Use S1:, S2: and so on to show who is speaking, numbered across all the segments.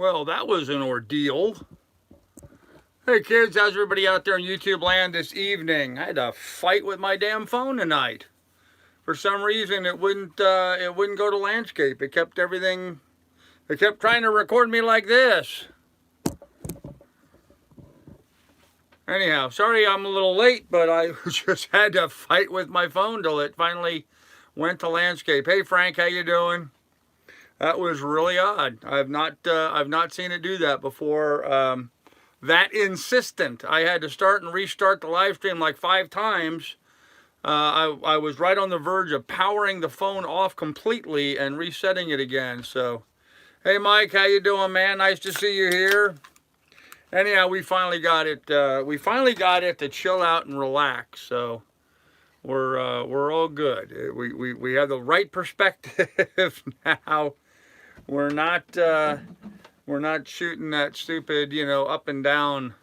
S1: Well, that was an ordeal. Hey kids, how's everybody out there in YouTube land this evening? I had a fight with my damn phone tonight. For some reason, it wouldn't go to landscape. It kept everything. It kept trying to record me like this. Anyhow, sorry I'm a little late, but I just had to fight with my phone till it finally went to landscape. Hey Frank, how you doing? That was really odd. I've not seen it do that before. That insistent. I had to start and restart the live stream like 5 times. I was right on the verge of powering the phone off completely and resetting it again. So, hey Mike, how you doing, man? Nice to see you here. Anyhow, we finally got it. We finally got it to chill out and relax. So we're all good. We have the right perspective now. We're not shooting that stupid, up and down.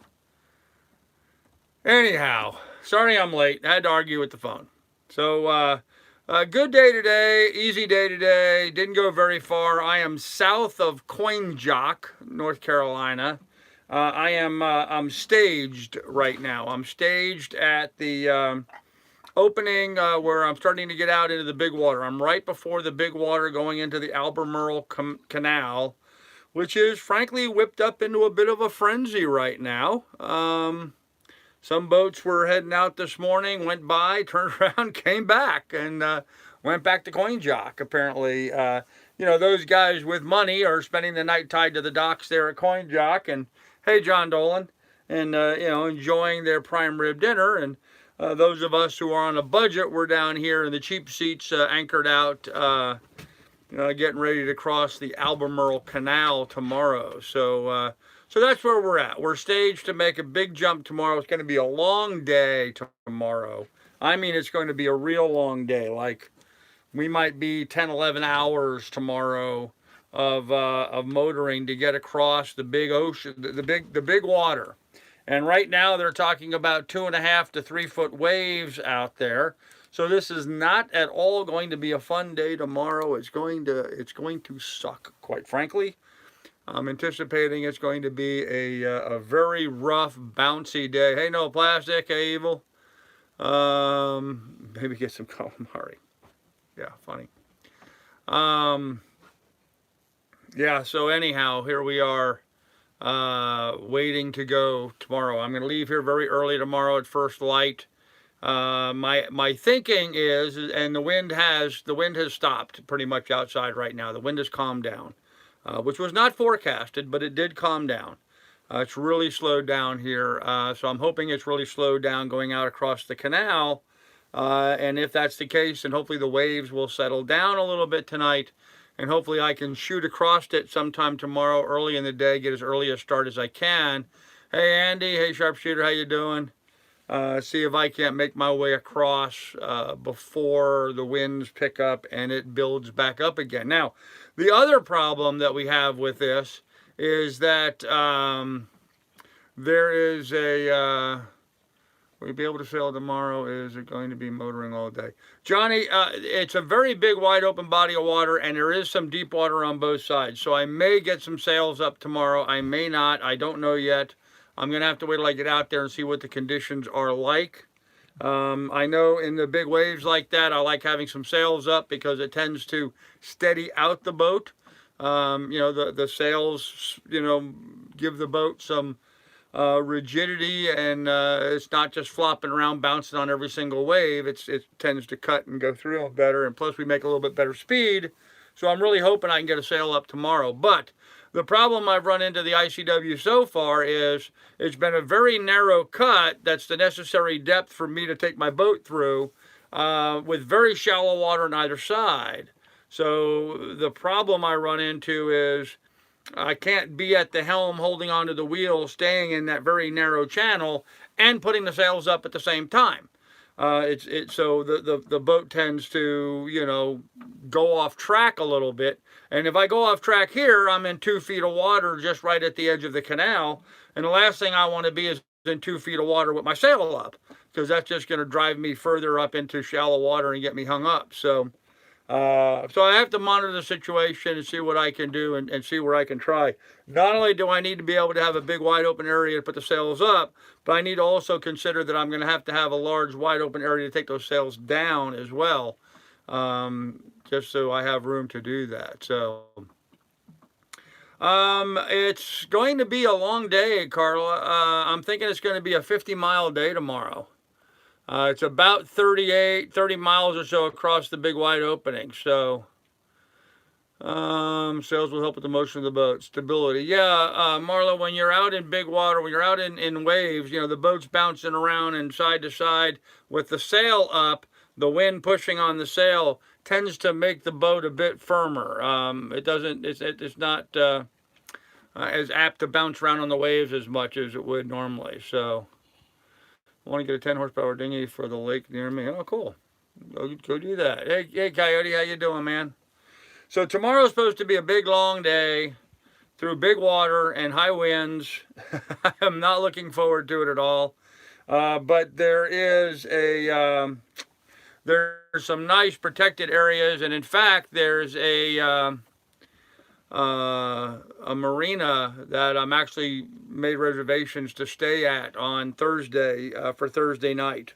S1: Anyhow, sorry I'm late. I had to argue with the phone. So, good day today, easy day today. Didn't go very far. I am south of CoinJock, North Carolina. I'm staged right now. I'm staged at the opening where I'm starting to get out into the big water. I'm right before the big water going into the Albemarle Canal, which is frankly whipped up into a bit of a frenzy right now. Some boats were heading out this morning, went by, turned around, came back, and went back to CoinJock. Apparently, those guys with money are spending the night tied to the docks there at CoinJock. And hey, John Dolan, and enjoying their prime rib dinner. And those of us who are on a budget, we're down here in the cheap seats, anchored out. Getting ready to cross the Albemarle Canal tomorrow. So that's where we're at. We're staged to make a big jump tomorrow. It's going to be a long day tomorrow. I mean, it's going to be a real long day. Like, we might be 10, 11 hours tomorrow of motoring to get across the big ocean, the big water. And right now they're talking about 2.5 to 3 foot waves out there. So this is not at all going to be a fun day tomorrow. It's going to suck, quite frankly. I'm anticipating it's going to be a very rough, bouncy day. Hey, no plastic. Hey, evil. Maybe get some calamari. Yeah, funny. Yeah. So anyhow, here we are, waiting to go tomorrow. I'm going to leave here very early tomorrow at first light. My thinking is, and the wind has stopped pretty much outside right now. The wind has calmed down, which was not forecasted, but it did calm down. It's really slowed down here, so I'm hoping it's really slowed down going out across the canal. And if that's the case, then hopefully the waves will settle down a little bit tonight, and hopefully I can shoot across it sometime tomorrow early in the day, get as early a start as I can. Hey Andy, hey Sharpshooter, how you doing? See if I can't make my way across before the winds pick up and it builds back up again. Now, the other problem that we have with this is that there is will you be able to sail tomorrow? Is it going to be motoring all day? Johnny, it's a very big, wide open body of water, and there is some deep water on both sides. So I may get some sails up tomorrow. I may not. I don't know yet. I'm going to have to wait till I get out there and see what the conditions are like. I know in the big waves like that, I like having some sails up because it tends to steady out the boat. The sails, give the boat some rigidity, and it's not just flopping around, bouncing on every single wave. It tends to cut and go through them better, and plus we make a little bit better speed. So I'm really hoping I can get a sail up tomorrow. But the problem I've run into the ICW so far is it's been a very narrow cut that's the necessary depth for me to take my boat through, with very shallow water on either side. So the problem I run into is I can't be at the helm holding onto the wheel, staying in that very narrow channel and putting the sails up at the same time. So the boat tends to, go off track a little bit. And if I go off track here, I'm in 2 feet of water just right at the edge of the canal. And the last thing I want to be is in 2 feet of water with my sail up, because that's just going to drive me further up into shallow water and get me hung up. So So I have to monitor the situation and see what I can do and see where I can try. Not only do I need to be able to have a big wide open area to put the sails up, but I need to also consider that I'm going to have a large wide open area to take those sails down as well, just so I have room to do that. So it's going to be a long day, Carla. I'm thinking it's going to be a 50-mile day tomorrow. It's about 30 miles or so across the big wide opening. So sails will help with the motion of the boat. Stability. Yeah, Marla, when you're out in big water, when you're out in waves, you know, the boat's bouncing around and side to side with the sail up, the wind pushing on the sail tends to make the boat a bit firmer. It's not as apt to bounce around on the waves as much as it would normally. So I want to get a 10 horsepower dinghy for the lake near me. Oh, cool. Go do that. Hey, Coyote, how you doing, man? So tomorrow's supposed to be a big, long day through big water and high winds. I'm not looking forward to it at all. But there's some nice protected areas, and in fact, there's a marina that I'm actually made reservations to stay at on Thursday for Thursday night.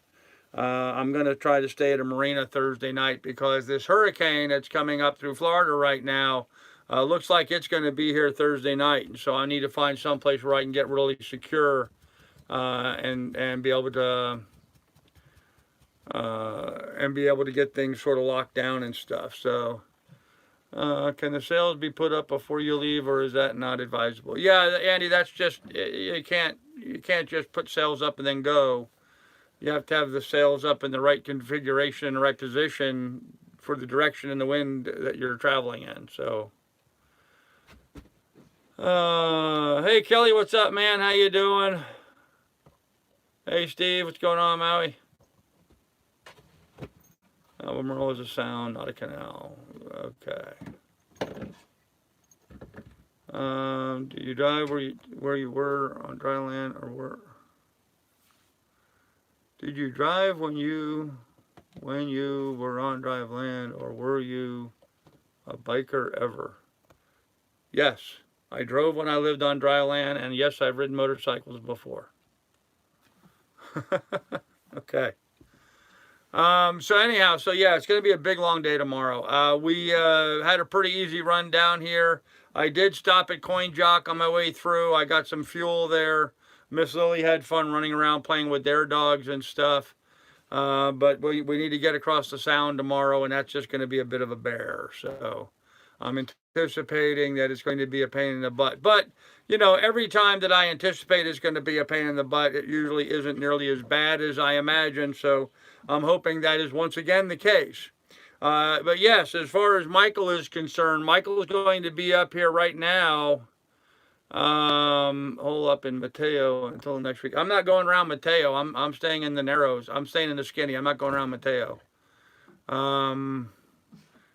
S1: I'm going to try to stay at a marina Thursday night because this hurricane that's coming up through Florida right now looks like it's going to be here Thursday night. And so I need to find someplace where I can get really secure and be able to get things sort of locked down and stuff. So can the sails be put up before you leave, or is that not advisable? Yeah, Andy, that's just, you can't just put sails up and then go. You have to have the sails up in the right configuration, the right position for the direction and the wind that you're traveling in. So, hey Kelly, what's up, man? How you doing? Hey Steve, what's going on, Maui? Albemarle is a sound, not a canal. Okay. Do you drive where you were on dry land, or where? Did you drive when you were on dry land, or were you a biker ever? Yes, I drove when I lived on dry land, and yes, I've ridden motorcycles before. Okay. So anyhow, so yeah, it's going to be a big long day tomorrow. We had a pretty easy run down here. I did stop at Coin Jock on my way through. I got some fuel there. Miss Lily had fun running around playing with their dogs and stuff. But we need to get across the sound tomorrow, and that's just going to be a bit of a bear. So I'm anticipating that it's going to be a pain in the butt. But, you know, every time that I anticipate it's going to be a pain in the butt, it usually isn't nearly as bad as I imagine. So I'm hoping that is once again the case. But yes, as far as Michael is concerned, Michael is going to be up here right now. Hole up in Mateo until next week. I'm not going around Mateo. I'm staying in the Narrows. I'm staying in the Skinny. I'm not going around Mateo.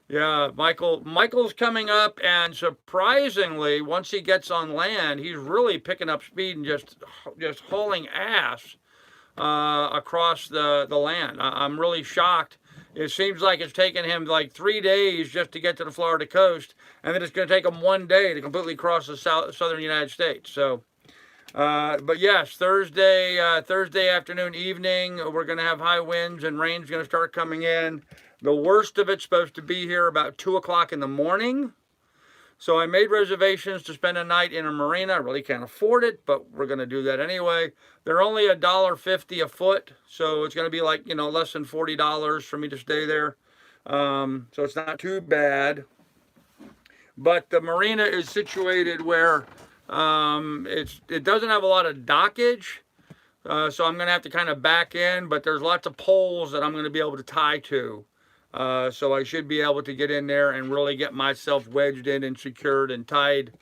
S1: Yeah, Michael's coming up, and surprisingly, once he gets on land, he's really picking up speed and just hauling ass across the land. I'm really shocked. It seems like it's taken him like 3 days just to get to the Florida coast, and then it's going to take him 1 day to completely cross the southern United States. So, but yes, Thursday afternoon, evening, we're going to have high winds and rain's going to start coming in. The worst of it's supposed to be here about 2 o'clock in the morning. So I made reservations to spend a night in a marina. I really can't afford it, but we're going to do that anyway. They're only $1.50 a foot, so it's going to be like, you know, less than $40 for me to stay there. So it's not too bad. But the marina is situated where it doesn't have a lot of dockage, so I'm going to have to kind of back in, but there's lots of poles that I'm going to be able to tie to. So I should be able to get in there and really get myself wedged in and secured and tied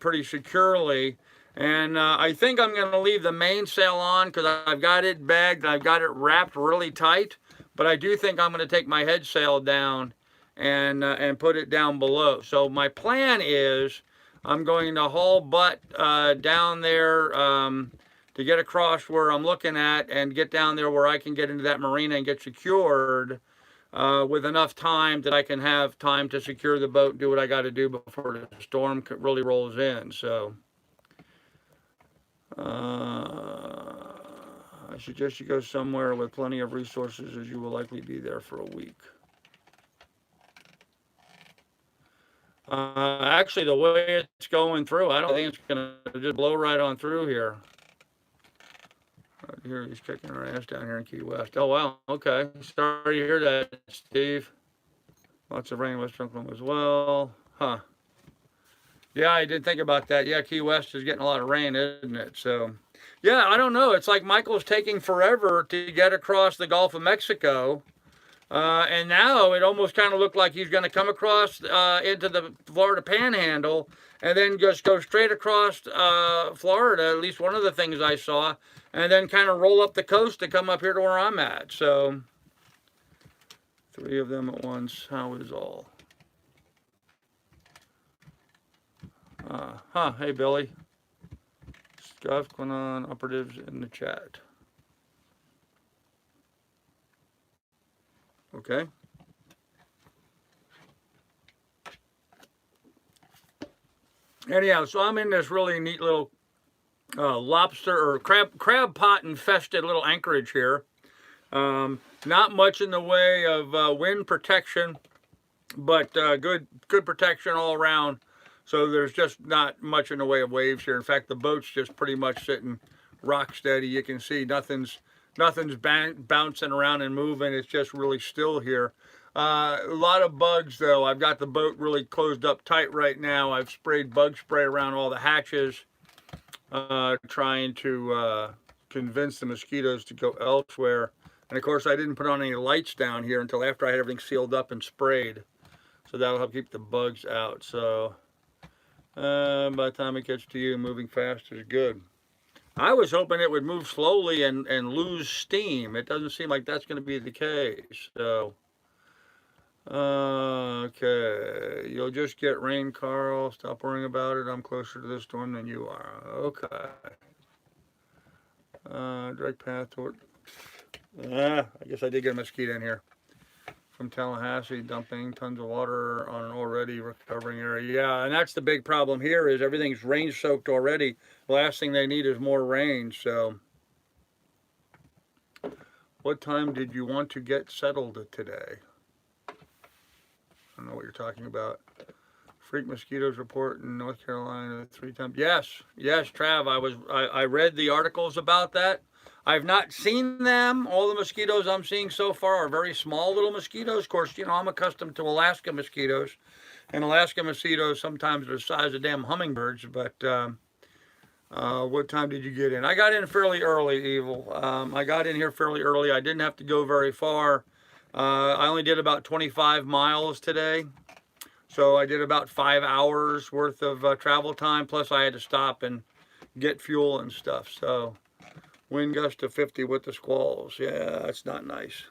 S1: pretty securely. And I think I'm going to leave the mainsail on because I've got it bagged and I've got it wrapped really tight. But I do think I'm going to take my head sail down and put it down below. So my plan is I'm going to haul butt down there to get across where I'm looking at and get down there where I can get into that marina and get secured. with enough time that I can have time to secure the boat and do what I got to do before the storm really rolls in. So I suggest you go somewhere with plenty of resources, as you will likely be there for a week. Actually, the way it's going through, I don't think it's going to just blow right on through here. Right here, he's kicking our ass down here in Key West. Oh, wow. Okay. Sorry to hear that, Steve. Lots of rain in West Oakland as well. Huh. Yeah, I did think about that. Yeah, Key West is getting a lot of rain, isn't it? So, yeah, I don't know. It's like Michael's taking forever to get across the Gulf of Mexico. And now it almost kind of looked like he's going to come across into the Florida Panhandle and then just go straight across Florida, at least one of the things I saw, and then kind of roll up the coast to come up here to where I'm at. So, 3 of them at once. How is all? Hey, Billy. Stuff going on, operatives in the chat. Okay. Anyhow, so I'm in this really neat little lobster or crab pot infested little anchorage here. Not much in the way of wind protection, but good protection all around. So there's just not much in the way of waves here. In fact, the boat's just pretty much sitting rock steady. You can see nothing's bouncing around and moving. It's just really still here. A lot of bugs though. I've got the boat really closed up tight right now. I've sprayed bug spray around all the hatches, trying to convince the mosquitoes to go elsewhere. And of course, I didn't put on any lights down here until after I had everything sealed up and sprayed. So that'll help keep the bugs out. So by the time it gets to you, moving fast is good. I was hoping it would move slowly and lose steam. It doesn't seem like that's going to be the case. So, okay. You'll just get rain, Carl. Stop worrying about it. I'm closer to this storm than you are. Okay. Direct path toward... I guess I did get a mosquito in here. From Tallahassee, dumping tons of water on an already recovering area. Yeah, and that's the big problem here is everything's rain soaked already. The last thing they need is more rain. So, what time did you want to get settled today? I don't know what you're talking about. Freak mosquitoes report in North Carolina 3 times. Yes, Trav. I read the articles about that. I've not seen them. All the mosquitoes I'm seeing so far are very small little mosquitoes. Of course, you know, I'm accustomed to Alaska mosquitoes. And Alaska mosquitoes sometimes are the size of damn hummingbirds. But what time did you get in? I got in fairly early, Evil. I got in here fairly early. I didn't have to go very far. I only did about 25 miles today. So I did about 5 hours worth of travel time. Plus I had to stop and get fuel and stuff. So... wind gust to 50 with the squalls. Yeah, that's not nice.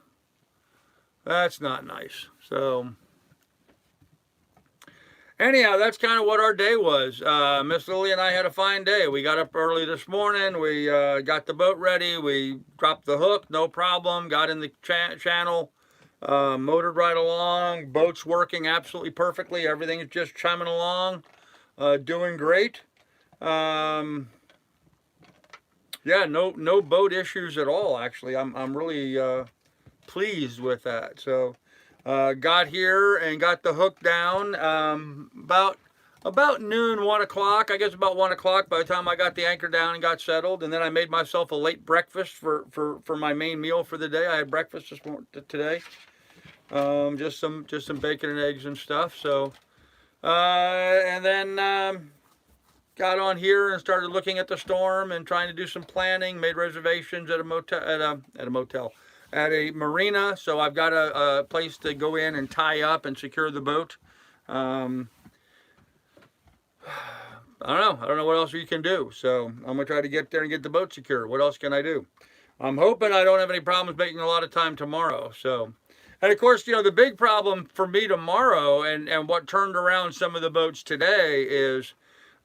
S1: That's not nice. So, anyhow, that's kind of what our day was. Miss Lily and I had a fine day. We got up early this morning. We got the boat ready. We dropped the hook, no problem. Got in the channel, motored right along. Boat's working absolutely perfectly. Everything's just chiming along, doing great. Yeah, no boat issues at all. Actually, I'm really pleased with that. So, got here and got the hook down about noon, 1 o'clock. I guess about 1 o'clock by the time I got the anchor down and got settled. And then I made myself a late breakfast for my main meal for the day. I had breakfast today, just some bacon and eggs and stuff. So, and then. Got on here and started looking at the storm and trying to do some planning. Made reservations at a marina. So I've got a place to go in and tie up and secure the boat. I don't know what else you can do. So I'm gonna try to get there and get the boat secure. What else can I do? I'm hoping I don't have any problems making a lot of time tomorrow. So, and of course, you know, the big problem for me tomorrow and what turned around some of the boats today is.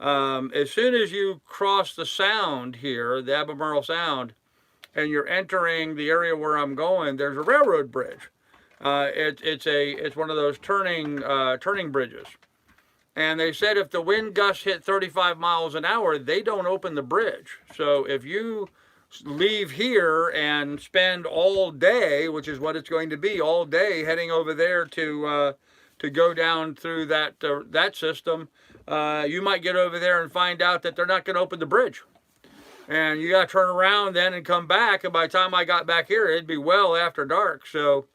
S1: As soon as you cross the sound here, the Albemarle Sound, and you're entering the area where I'm going, there's a railroad bridge. It's one of those turning bridges. And they said if the wind gusts hit 35 miles an hour, they don't open the bridge. So if you leave here and spend all day, which is what it's going to be, all day heading over there to go down through that system, you might get over there and find out that they're not going to open the bridge. And you got to turn around then and come back. And by the time I got back here, it'd be well after dark. So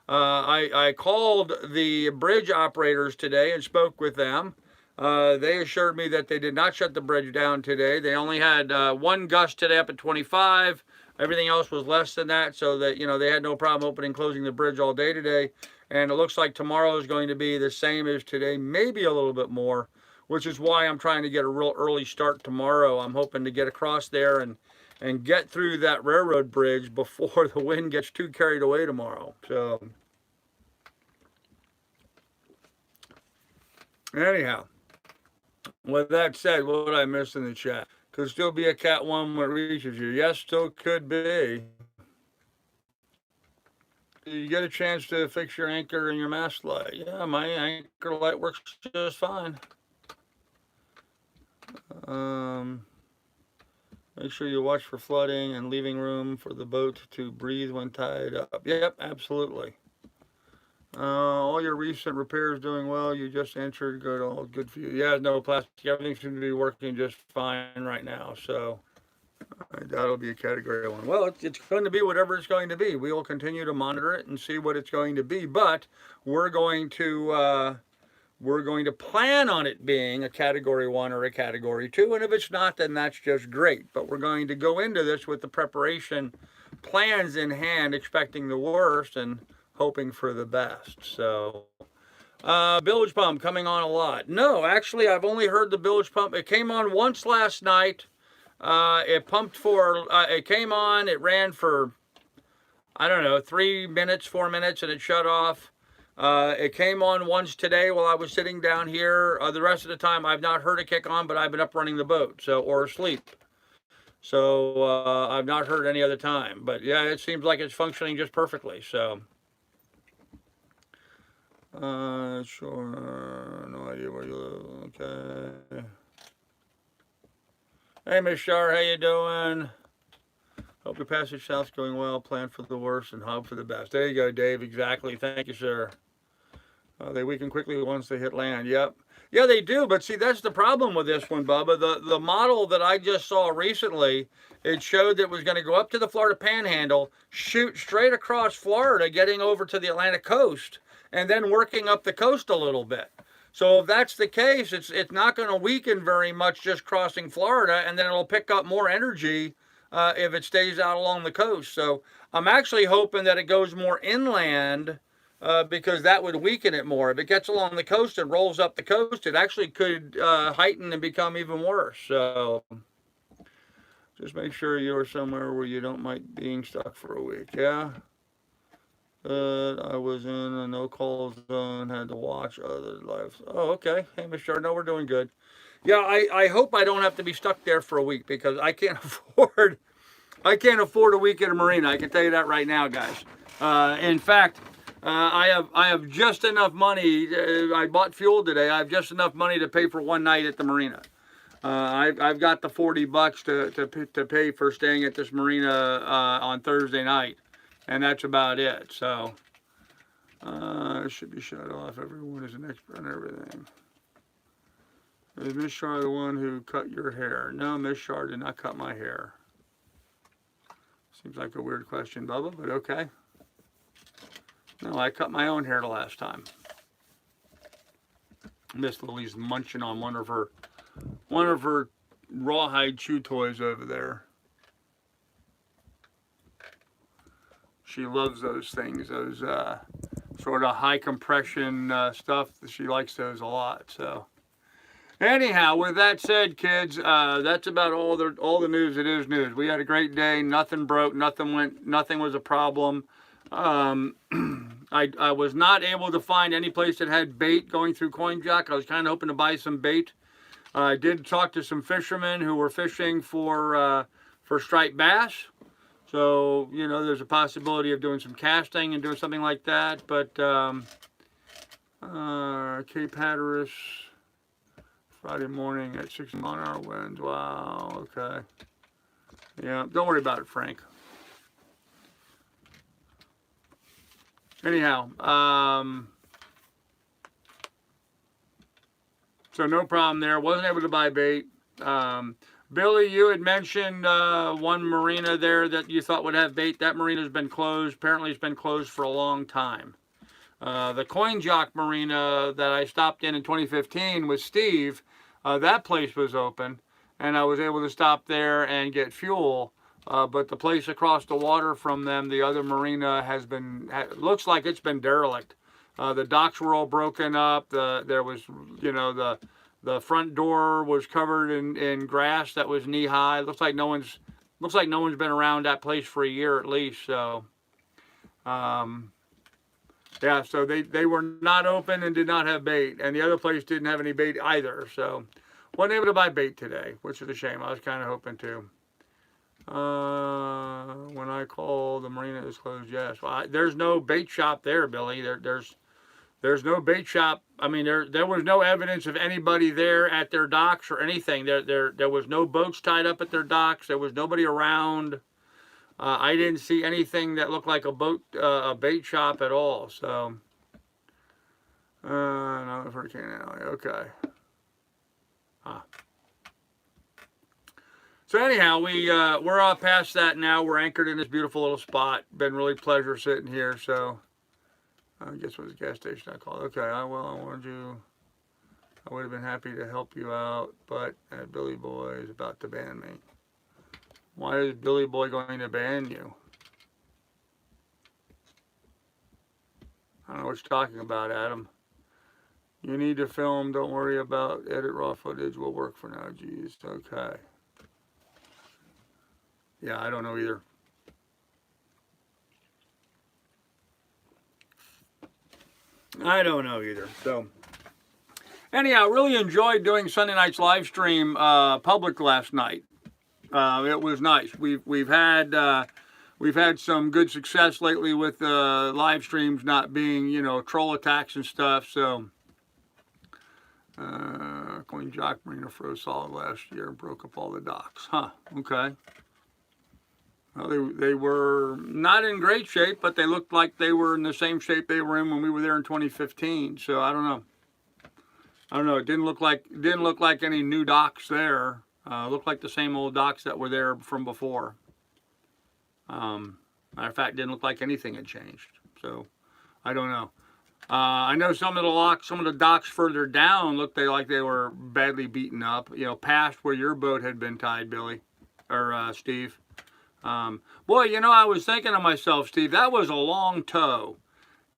S1: I called the bridge operators today and spoke with them. They assured me that they did not shut the bridge down today. They only had one gust today up at 25. Everything else was less than that, so that, you know, they had no problem opening and closing the bridge all day today. And it looks like tomorrow is going to be the same as today, maybe a little bit more, which is why I'm trying to get a real early start tomorrow. I'm hoping to get across there and get through that railroad bridge before the wind gets too carried away tomorrow. So anyhow, with that said, what did I miss in the chat? Could still be a Cat 1 when it reaches you. Yes, still could be. You get a chance to fix your anchor and your mast light. Yeah, my anchor light works just fine. Make sure you watch for flooding and leaving room for the boat to breathe when tied up. Yep, absolutely. All your recent repairs doing well. You just entered. Good, all good for you. Yeah, no plastic. Everything seems to be working just fine right now. So I doubt it'll be a category 1. Well, it's going to be whatever it's going to be. We will continue to monitor it and see what it's going to be. But we're going to plan on it being a category 1 or a category 2. And if it's not, then that's just great. But we're going to go into this with the preparation plans in hand, expecting the worst and hoping for the best. So bilge pump coming on a lot. No, actually, I've only heard the bilge pump. It came on once last night. It pumped for, it came on, it ran for, I don't know, 3 minutes, 4 minutes, and it shut off. It came on once today while I was sitting down here. The rest of the time, I've not heard it kick on, but I've been up running the boat, or asleep. So I've not heard any other time. But yeah, it seems like it's functioning just perfectly. So sure, no idea where you live. Okay. Hey, Miss Shar, how you doing? Hope your passage south's going well. Plan for the worst and hope for the best. There you go, Dave. Exactly. Thank you, sir. They weaken quickly once they hit land. Yep. Yeah, they do. But see, that's the problem with this one, Bubba. The model that I just saw recently, it showed that it was going to go up to the Florida Panhandle, shoot straight across Florida, getting over to the Atlantic coast, and then working up the coast a little bit. So if that's the case, it's not going to weaken very much just crossing Florida, and then it'll pick up more energy if it stays out along the coast. So I'm actually hoping that it goes more inland because that would weaken it more. If it gets along the coast and rolls up the coast, it actually could heighten and become even worse. So just make sure you're somewhere where you don't mind being stuck for a week. Yeah. I was in a no-call zone, had to watch other lives. Oh, okay. Hey, Miss Chardonnay, we're doing good. Yeah, I hope I don't have to be stuck there for a week because I can't afford a week at a marina. I can tell you that right now, guys. In fact, I have just enough money. I bought fuel today. I have just enough money to pay for one night at the marina. I've got the $40 to pay for staying at this marina on Thursday night. And that's about it. So it should be shut off. Everyone is an expert on everything. Is Miss Char the one who cut your hair? No, Miss Char did not cut my hair. Seems like a weird question, Bubba, but okay. No, I cut my own hair the last time. Miss Lily's munching on one of her rawhide chew toys over there. She loves those things, those sort of high compression stuff. She likes those a lot. So anyhow, with that said, kids, that's about all the news that is news. We had a great day. Nothing broke. Nothing was a problem. I was not able to find any place that had bait going through CoinJock. I was kind of hoping to buy some bait. I did talk to some fishermen who were fishing for striped bass. So, you know, there's a possibility of doing some casting and doing something like that. But Cape Hatteras, Friday morning at 60 mile-an-hour winds. Wow, okay. Yeah, don't worry about it, Frank. Anyhow, so no problem there. Wasn't able to buy bait. Billy, you had mentioned one marina there that you thought would have bait. That marina's been closed. Apparently, it's been closed for a long time. The Coin Jock Marina that I stopped in 2015 with Steve, that place was open, and I was able to stop there and get fuel. But the place across the water from them, the other marina, looks like it's been derelict. The docks were all broken up. There was, you know, the front door was covered in grass that was knee high. Looks like no one's been around that place for a year at least. So, yeah, so they were not open and did not have bait, and the other place didn't have any bait either. So, wasn't able to buy bait today, which is a shame. I was kind of hoping to. When I call, the marina is closed. Yes, well, there's no bait shop there, Billy. There's no bait shop. I mean, there was no evidence of anybody there at their docks or anything. There was no boats tied up at their docks. There was nobody around. I didn't see anything that looked like a bait shop at all. So, no, Hurricane Alley. Okay. Huh. So anyhow, we're all past that now. We're anchored in this beautiful little spot. Been really pleasure sitting here. So I guess it was a gas station I called. Okay, I warned you. I would have been happy to help you out, but Billy Boy is about to ban me. Why is Billy Boy going to ban you? I don't know what you're talking about, Adam. You need to film. Don't worry about edit raw footage. Will work for now. Jeez. Okay. Yeah, I don't know either. I don't know either. So, anyhow, really enjoyed doing Sunday night's live stream public last night. It was nice. We've had some good success lately with live streams not being, you know, troll attacks and stuff. So, Coin Jock Marina froze solid last year and broke up all the docks. Huh? Okay. Well, they were not in great shape, but they looked like they were in the same shape they were in when we were there in 2015. So I don't know. It didn't look like any new docks there. Looked like the same old docks that were there from before. Matter of fact, didn't look like anything had changed. So I don't know. I know some of the docks further down looked like they were badly beaten up. You know, past where your boat had been tied, Billy or Steve. Boy, you know, I was thinking to myself, Steve, that was a long tow.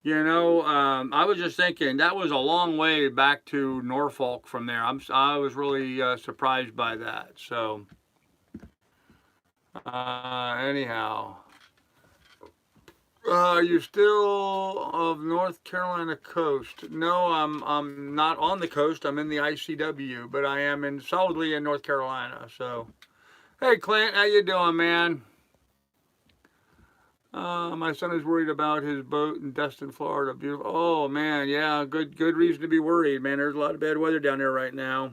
S1: You know, I was just thinking that was a long way back to Norfolk from there. I was really surprised by that. So, anyhow, are you still of North Carolina coast? No, I'm not on the coast. I'm in the ICW, but I am solidly in North Carolina. So, hey, Clint, how you doing, man? My son is worried about his boat in Destin, Florida. Beautiful. Oh man, yeah, good reason to be worried, man. There's a lot of bad weather down there right now.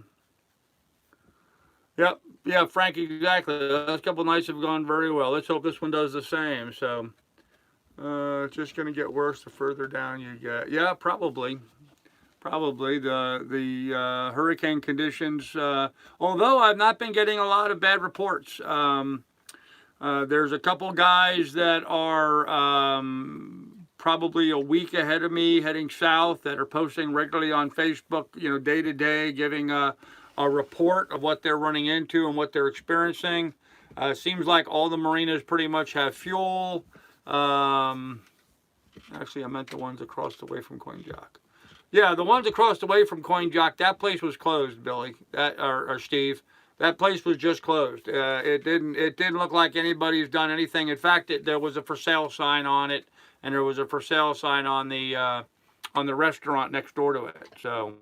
S1: Yep, yeah, Frank, exactly. The last couple of nights have gone very well. Let's hope this one does the same. So, it's just going to get worse the further down you get. Yeah, probably the hurricane conditions. Although I've not been getting a lot of bad reports. There's a couple guys that are probably a week ahead of me heading south that are posting regularly on Facebook, you know, day to day, giving a report of what they're running into and what they're experiencing. Seems like all the marinas pretty much have fuel. Actually, I meant the ones across the way from Coin Jock. Yeah, the ones across the way from Coin Jock, that place was closed, Billy, or Steve. That place was just closed. It didn't look like anybody's done anything. In fact, there was a for sale sign on it, and there was a for sale sign on the restaurant next door to it. So,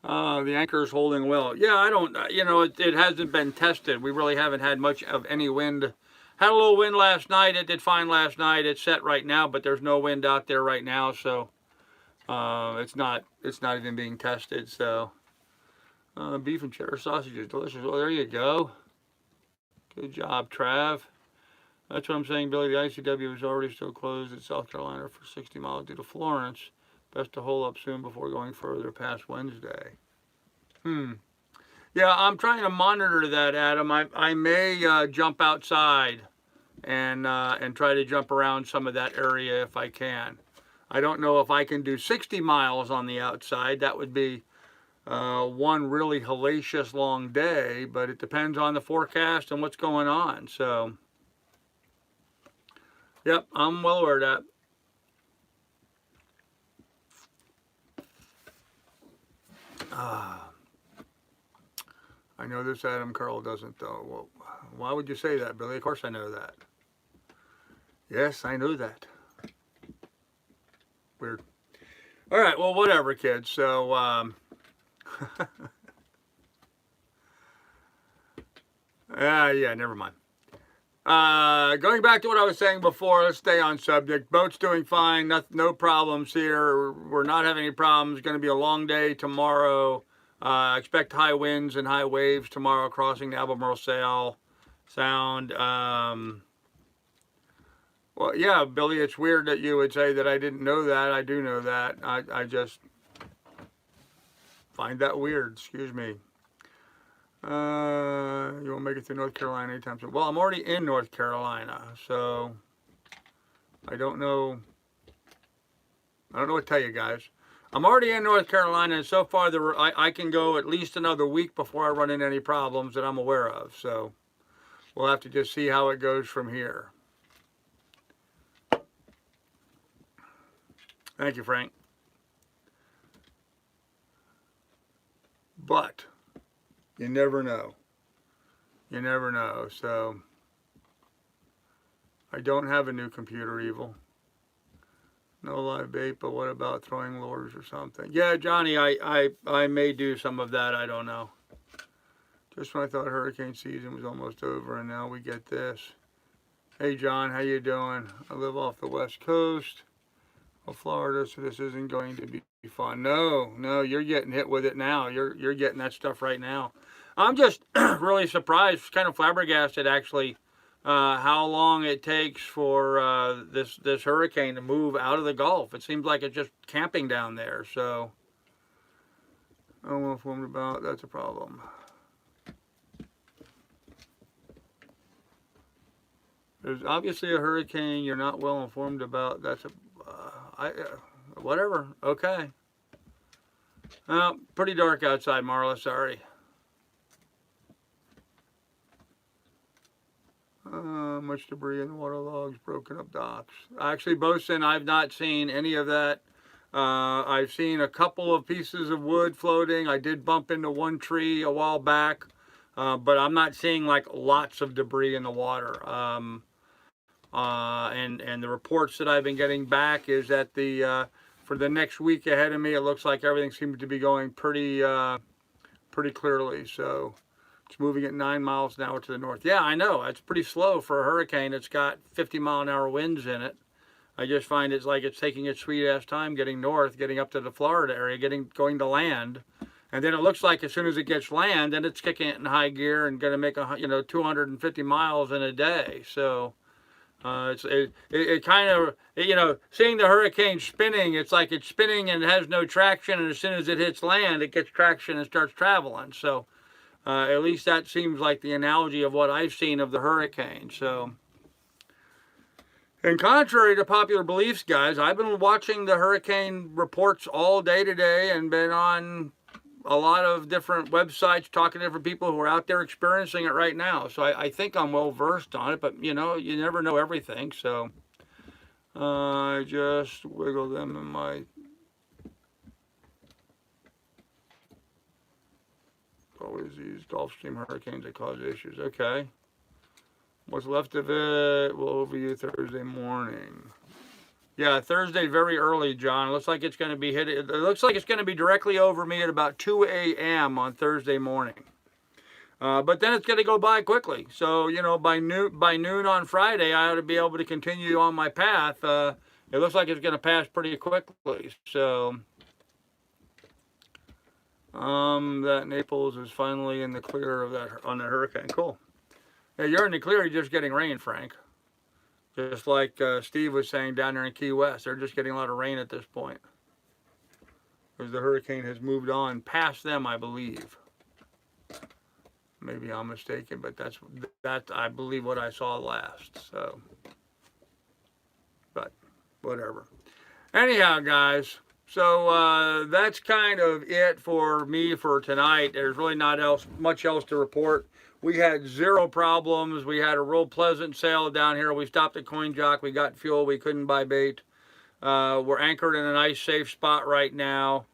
S1: The anchor is holding well. Yeah, I don't, you know, it hasn't been tested. We really haven't had much of any wind. Had a little wind last night. It did fine last night. It's set right now, but there's no wind out there right now, so it's not even being tested. So beef and cheddar sausage is delicious. Well, there you go. Good job, Trav. That's what I'm saying, Billy. The ICW is already still closed at South Carolina for 60 miles due to Florence. Best to hole up soon before going further past Wednesday. Yeah, I'm trying to monitor that, Adam. I may jump outside and try to jump around some of that area if I can. I don't know if I can do 60 miles on the outside. That would be one really hellacious long day, but it depends on the forecast and what's going on. So, yep, I'm well aware of that. I know this Adam Carl doesn't though. Well, why would you say that, Billy? Of course I know that. Yes, I know that. Weird. All right, well, whatever, kids. So, yeah, never mind. Going back to what I was saying before, let's stay on subject. Boat's doing fine, no problems here. We're not having any problems. It's going to be a long day tomorrow. Expect high winds and high waves tomorrow crossing the Albemarle Sound. Well, yeah, Billy, it's weird that you would say that I didn't know that. I do know that. I just find that weird. Excuse me. You won't make it to North Carolina anytime soon. Well, I'm already in North Carolina, so I don't know. I don't know what to tell you guys. I'm already in North Carolina, and so far I can go at least another week before I run into any problems that I'm aware of. So we'll have to just see how it goes from here. Thank you, Frank. But you never know. You never know. So I don't have a new computer, Evil. No live bait, but what about throwing lures or something? Yeah, Johnny, I may do some of that. I don't know. Just when I thought hurricane season was almost over, and now we get this. Hey, John, how you doing? I live off the West Coast of Florida, so this isn't going to be fun. No, you're getting hit with it now. You're getting that stuff right now. I'm just really surprised, kind of flabbergasted, actually, how long it takes for this hurricane to move out of the Gulf. It seems like it's just camping down there. So, I don't know if I'm about. That's a problem. There's obviously a hurricane you're not well informed about. That's whatever. Okay. Pretty dark outside, Marla. Sorry. Much debris in the waterlogs, broken up docks. Actually, Bosun, I've not seen any of that. I've seen a couple of pieces of wood floating. I did bump into one tree a while back, but I'm not seeing like lots of debris in the water. And the reports that I've been getting back is that for the next week ahead of me, it looks like everything seems to be going pretty clearly. So it's moving at 9 miles an hour to the north. Yeah, I know. It's pretty slow for a hurricane. It's got 50-mile-an-hour winds in it. I just find it's like it's taking its sweet-ass time getting north, getting up to the Florida area, going to land. And then it looks like as soon as it gets land, then it's kicking it in high gear and going to make 250 miles in a day. So it kind of, seeing the hurricane spinning, it's like it's spinning and it has no traction, and as soon as it hits land, it gets traction and starts traveling. So at least that seems like the analogy of what I've seen of the hurricane. So, and contrary to popular beliefs, guys, I've been watching the hurricane reports all day today and been on a lot of different websites talking to different people who are out there experiencing it right now. So I think I'm well versed on it, but you never know everything. So I just wiggle them in my always these Gulfstream hurricanes that cause issues. Okay. What's left of it will overview Thursday morning. Yeah, Thursday very early, John. It looks like it's going to be hit. It looks like it's going to be directly over me at about 2 a.m. on Thursday morning. But then it's going to go by quickly. So, you know, by noon on Friday, I ought to be able to continue on my path. It looks like it's going to pass pretty quickly. So, that Naples is finally in the clear of that on the hurricane. Cool. Yeah, you're in the clear. You're just getting rain, Frank. Just like Steve was saying down there in Key West, they're just getting a lot of rain at this point because the hurricane has moved on past them, I believe. Maybe I'm mistaken, but that's I believe what I saw last. So, but whatever. Anyhow, guys. So that's kind of it for me for tonight. There's really not much else to report. We had zero problems. We had a real pleasant sail down here. We stopped at Coin Jock. We got fuel. We couldn't buy bait. We're anchored in a nice, safe spot right now.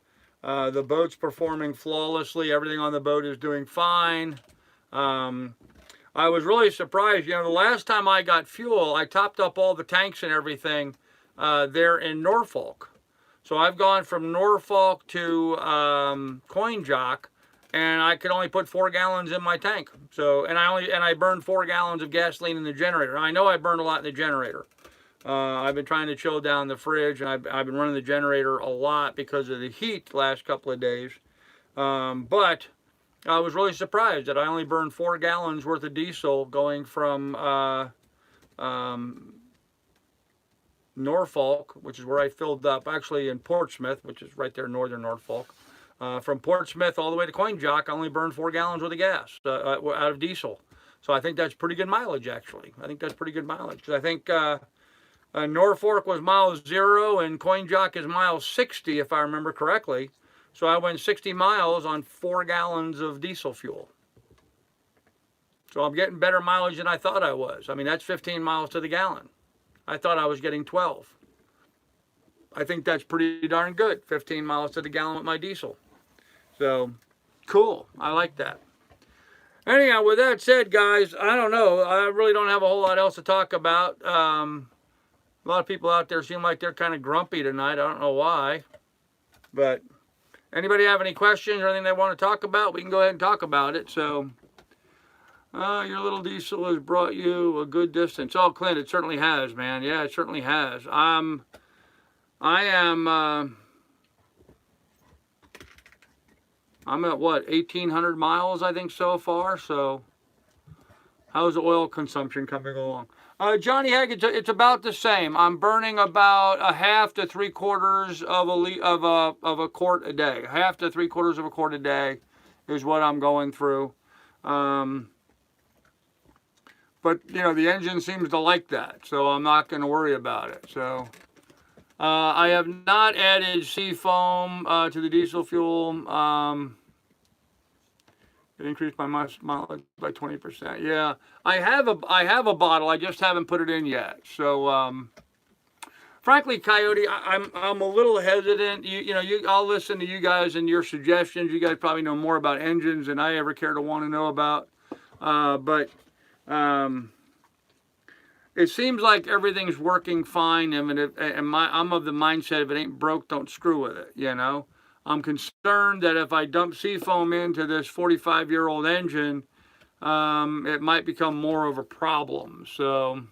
S1: The boat's performing flawlessly. Everything on the boat is doing fine. I was really surprised. You know, the last time I got fuel, I topped up all the tanks and everything there in Norfolk. So I've gone from Norfolk to Coin Jock, and I could only put 4 gallons in my tank. So, and I burned 4 gallons of gasoline in the generator. I know I burned a lot in the generator. I've been trying to chill down the fridge, and I've been running the generator a lot because of the heat the last couple of days. But I was really surprised that I only burned 4 gallons worth of diesel going from Norfolk, which is where I filled up, actually in Portsmouth, which is right there in northern Norfolk. From Portsmouth all the way to Coin Jock, I only burned 4 gallons worth of gas out of diesel. So I think that's pretty good mileage, actually. I think that's pretty good mileage. Because I think Norfolk was mile 0 and Coin Jock is mile 60, if I remember correctly. So I went 60 miles on 4 gallons of diesel fuel. So I'm getting better mileage than I thought I was. I mean, that's 15 miles to the gallon. I thought I was getting 12. I think that's pretty darn good, 15 miles to the gallon with my diesel. So, cool. I like that. Anyhow, with that said, guys, I don't know. I really don't have a whole lot else to talk about. A lot of people out there seem like they're kind of grumpy tonight. I don't know why. But anybody have any questions or anything they want to talk about, we can go ahead and talk about it. So, your little diesel has brought you a good distance. Oh, Clint, it certainly has, man. Yeah, it certainly has. I'm at what, 1,800 miles, I think, so far. So, how's the oil consumption coming along? Johnny Hag, it's about the same. I'm burning about a half to 3/4 of a quart a day. Half to 3/4 of a quart a day is what I'm going through. But you know, the engine seems to like that, so I'm not going to worry about it. So. I have not added sea foam to the diesel fuel. It increased my mileage by 20%. Yeah, I have a bottle. I just haven't put it in yet. So, frankly, Coyote, I'm a little hesitant. I'll listen to you guys and your suggestions. You guys probably know more about engines than I ever care to want to know about. But it seems like everything's working fine, I'm of the mindset if it ain't broke, don't screw with it, you know. I'm concerned that if I dump seafoam into this 45-year-old engine, it might become more of a problem. So,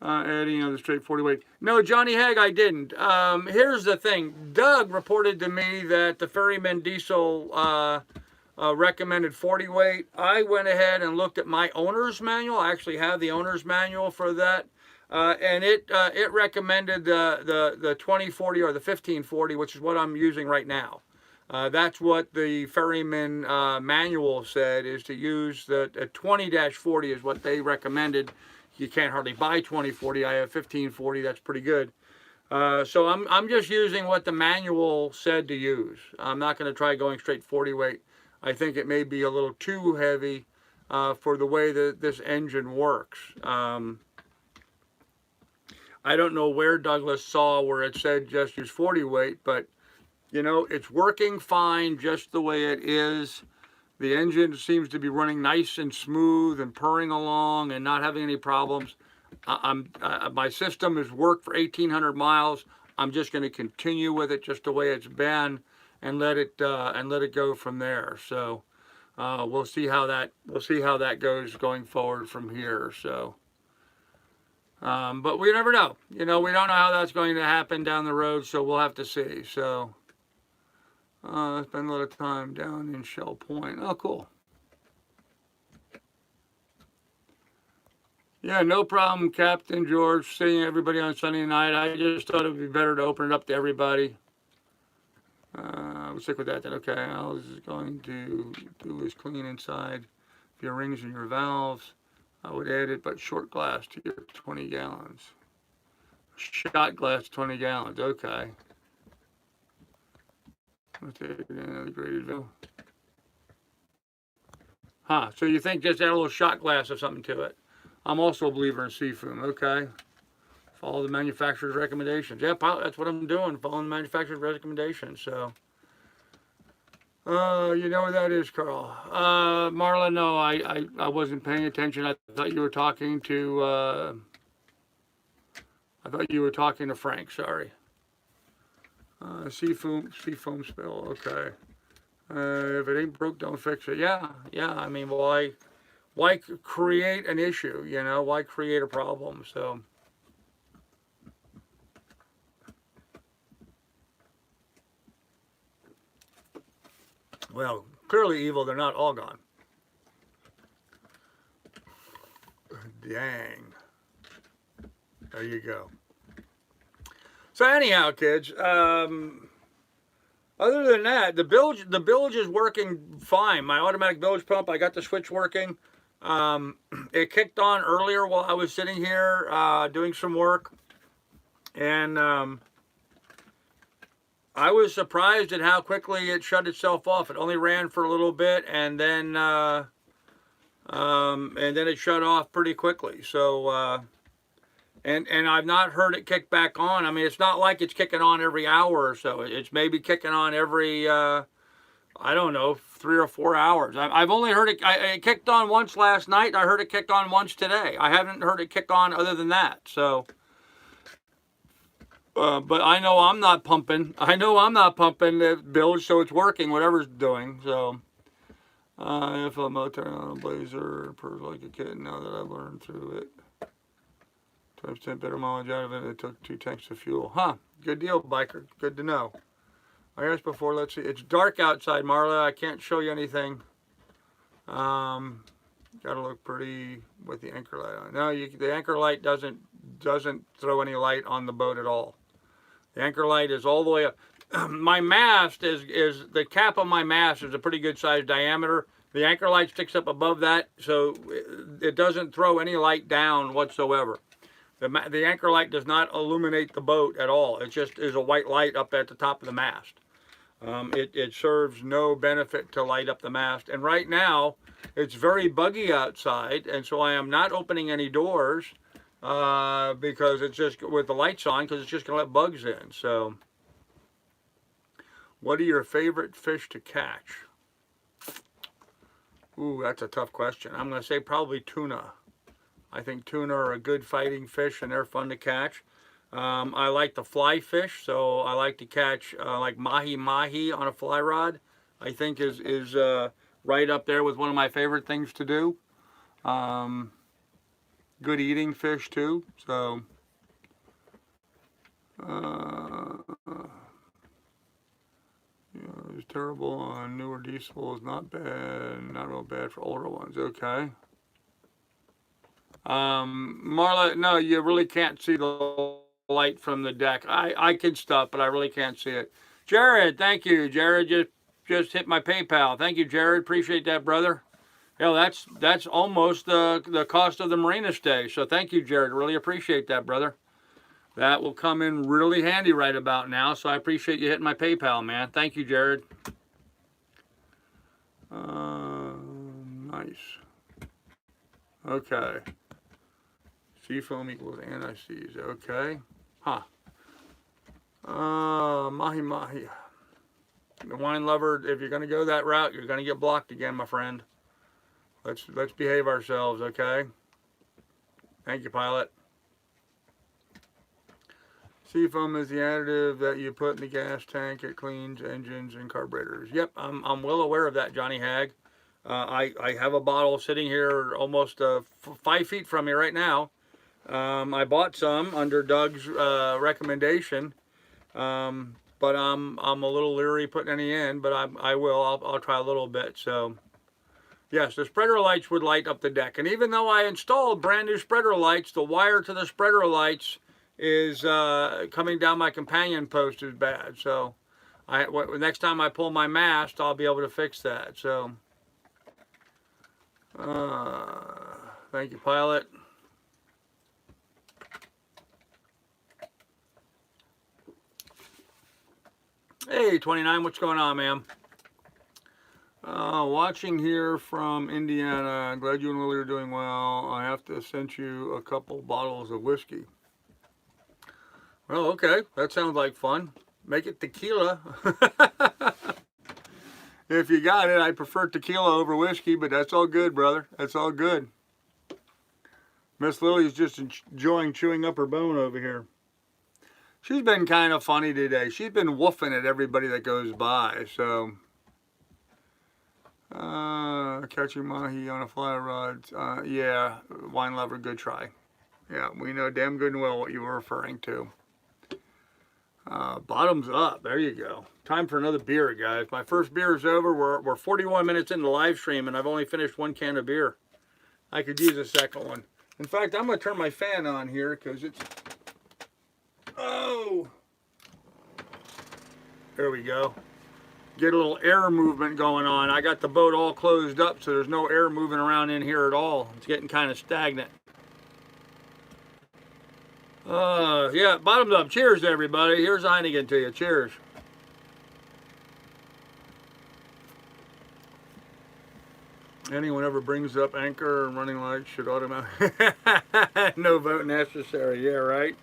S1: adding the straight 40 weight. No, Johnny Hag, I didn't. Here's the thing. Doug reported to me that the Ferryman diesel recommended 40 weight. I went ahead and looked at my owner's manual. I actually have the owner's manual for that. And it recommended the 2040 or the 1540, which is what I'm using right now. That's what the Ferryman manual said, is to use the 20-40 is what they recommended. You can't hardly buy 2040. I have 1540. That's pretty good. So I'm just using what the manual said to use. I'm not going to try going straight 40 weight. I think it may be a little too heavy for the way that this engine works. I don't know where Douglas saw where it said just use 40 weight, but you know, it's working fine just the way it is. The engine seems to be running nice and smooth and purring along and not having any problems. My system has worked for 1,800 miles. I'm just going to continue with it just the way it's been, and let it go from there. So we'll see how that goes going forward from here. So, but we never know. We don't know how that's going to happen down the road. So we'll have to see. So spend a lot of time down in Shell Point. Oh, cool. Yeah, no problem, Captain George, seeing everybody on Sunday night. I just thought it would be better to open it up to everybody. We'll stick with that then. Okay, I was going to do is clean inside your rings and your valves. I would add it, but short glass to your 20 gallons. Shot glass, 20 gallons. Okay. Let's take it in another graded view. Huh, so you think just add a little shot glass or something to it. I'm also a believer in seafoam. Okay. Follow the manufacturer's recommendations. Yeah, that's what I'm doing, following the manufacturer's recommendations. So, you know what that is, Carl. Marla, no, I wasn't paying attention. I thought you were talking to, Frank, sorry. Seafoam spill, okay. If it ain't broke, don't fix it. Yeah, I mean, why create an issue, Why create a problem, so. Well, clearly evil, they're not all gone. Dang. There you go. So anyhow, kids, other than that, the bilge is working fine. My automatic bilge pump, I got the switch working. It kicked on earlier while I was sitting here doing some work. And I was surprised at how quickly it shut itself off. It only ran for a little bit, and then it shut off pretty quickly. So, and I've not heard it kick back on. I mean, it's not like it's kicking on every hour or so. It's maybe kicking on every, I don't know, 3 or 4 hours. I've only heard it. It kicked on once last night. I heard it kick on once today. I haven't heard it kick on other than that. So. But I know I'm not pumping. The bilge, so it's working, whatever it's doing. So, if a motor on a blazer purrs like a kitten, now that I've learned through it. 20% better mileage out of it. It took 2 tanks of fuel. Huh, good deal, biker. Good to know. I asked before, let's see. It's dark outside, Marla. I can't show you anything. Gotta look pretty with the anchor light on. No, the anchor light doesn't throw any light on the boat at all. The anchor light is all the way up. My mast is the cap of my mast is a pretty good sized diameter. The anchor light sticks up above that, so it doesn't throw any light down whatsoever. The anchor light does not illuminate the boat at all. It just is a white light up at the top of the mast. It serves no benefit to light up the mast. And right now, it's very buggy outside, and so I am not opening any doors. Because it's just with the lights on, because it's just going to let bugs in. So, what are your favorite fish to catch? Ooh, that's a tough question. I'm going to say probably tuna. I think tuna are a good fighting fish, and they're fun to catch. I like the fly fish, so I like to catch like mahi-mahi on a fly rod. I think is right up there with one of my favorite things to do. Good eating fish too, so it's terrible on newer diesels, not bad, not real bad for older ones. Okay. Marla, no, you really can't see the light from the deck. I can stuff, but I really can't see it. Jared, thank you. Jared just hit my PayPal. Thank you, Jared. Appreciate that, brother. Yeah, that's almost the cost of the Marina stay. So thank you, Jared. Really appreciate that, brother. That will come in really handy right about now. So I appreciate you hitting my PayPal, man. Thank you, Jared. Nice. Okay. Seafoam equals anti-seize. Okay. Huh. Mahi-mahi. The wine lover, if you're going to go that route, you're going to get blocked again, my friend. Let's behave ourselves, okay? Thank you, pilot. Seafoam is the additive that you put in the gas tank. It cleans engines and carburetors. Yep, I'm well aware of that, Johnny Hag. I have a bottle sitting here almost 5 feet from me right now. I bought some under Doug's recommendation, but I'm a little leery putting any in. But I will. I'll try a little bit. So yes, the spreader lights would light up the deck. And even though I installed brand new spreader lights, the wire to the spreader lights is coming down my companion post is bad. So next time I pull my mast, I'll be able to fix that. So thank you, pilot. Hey, 29, what's going on, ma'am? Watching here from Indiana. Glad you and Willie are doing well. I have to send you a couple bottles of whiskey. Well, okay, that sounds like fun. Make it tequila. If you got it, I prefer tequila over whiskey, but that's all good, brother. That's all good. Miss Lily's just enjoying chewing up her bone over here. She's been kind of funny today. She's been woofing at everybody that goes by, so. Catching mahi on a fly rod. Yeah, wine lover, good try. Yeah, we know damn good and well what you were referring to. Bottoms up. There you go. Time for another beer, guys. My first beer is over. We're 41 minutes into the live stream, and I've only finished 1 can of beer. I could use a second one. In fact, I'm going to turn my fan on here because it's... Oh! There we go. Get a little air movement going on. I got the boat all closed up, so there's no air moving around in here at all. It's getting kind of stagnant. Yeah, bottoms up. Cheers, everybody. Here's Heineken to you. Cheers. Anyone ever brings up anchor and running lights should automatically... No vote necessary. Yeah, right?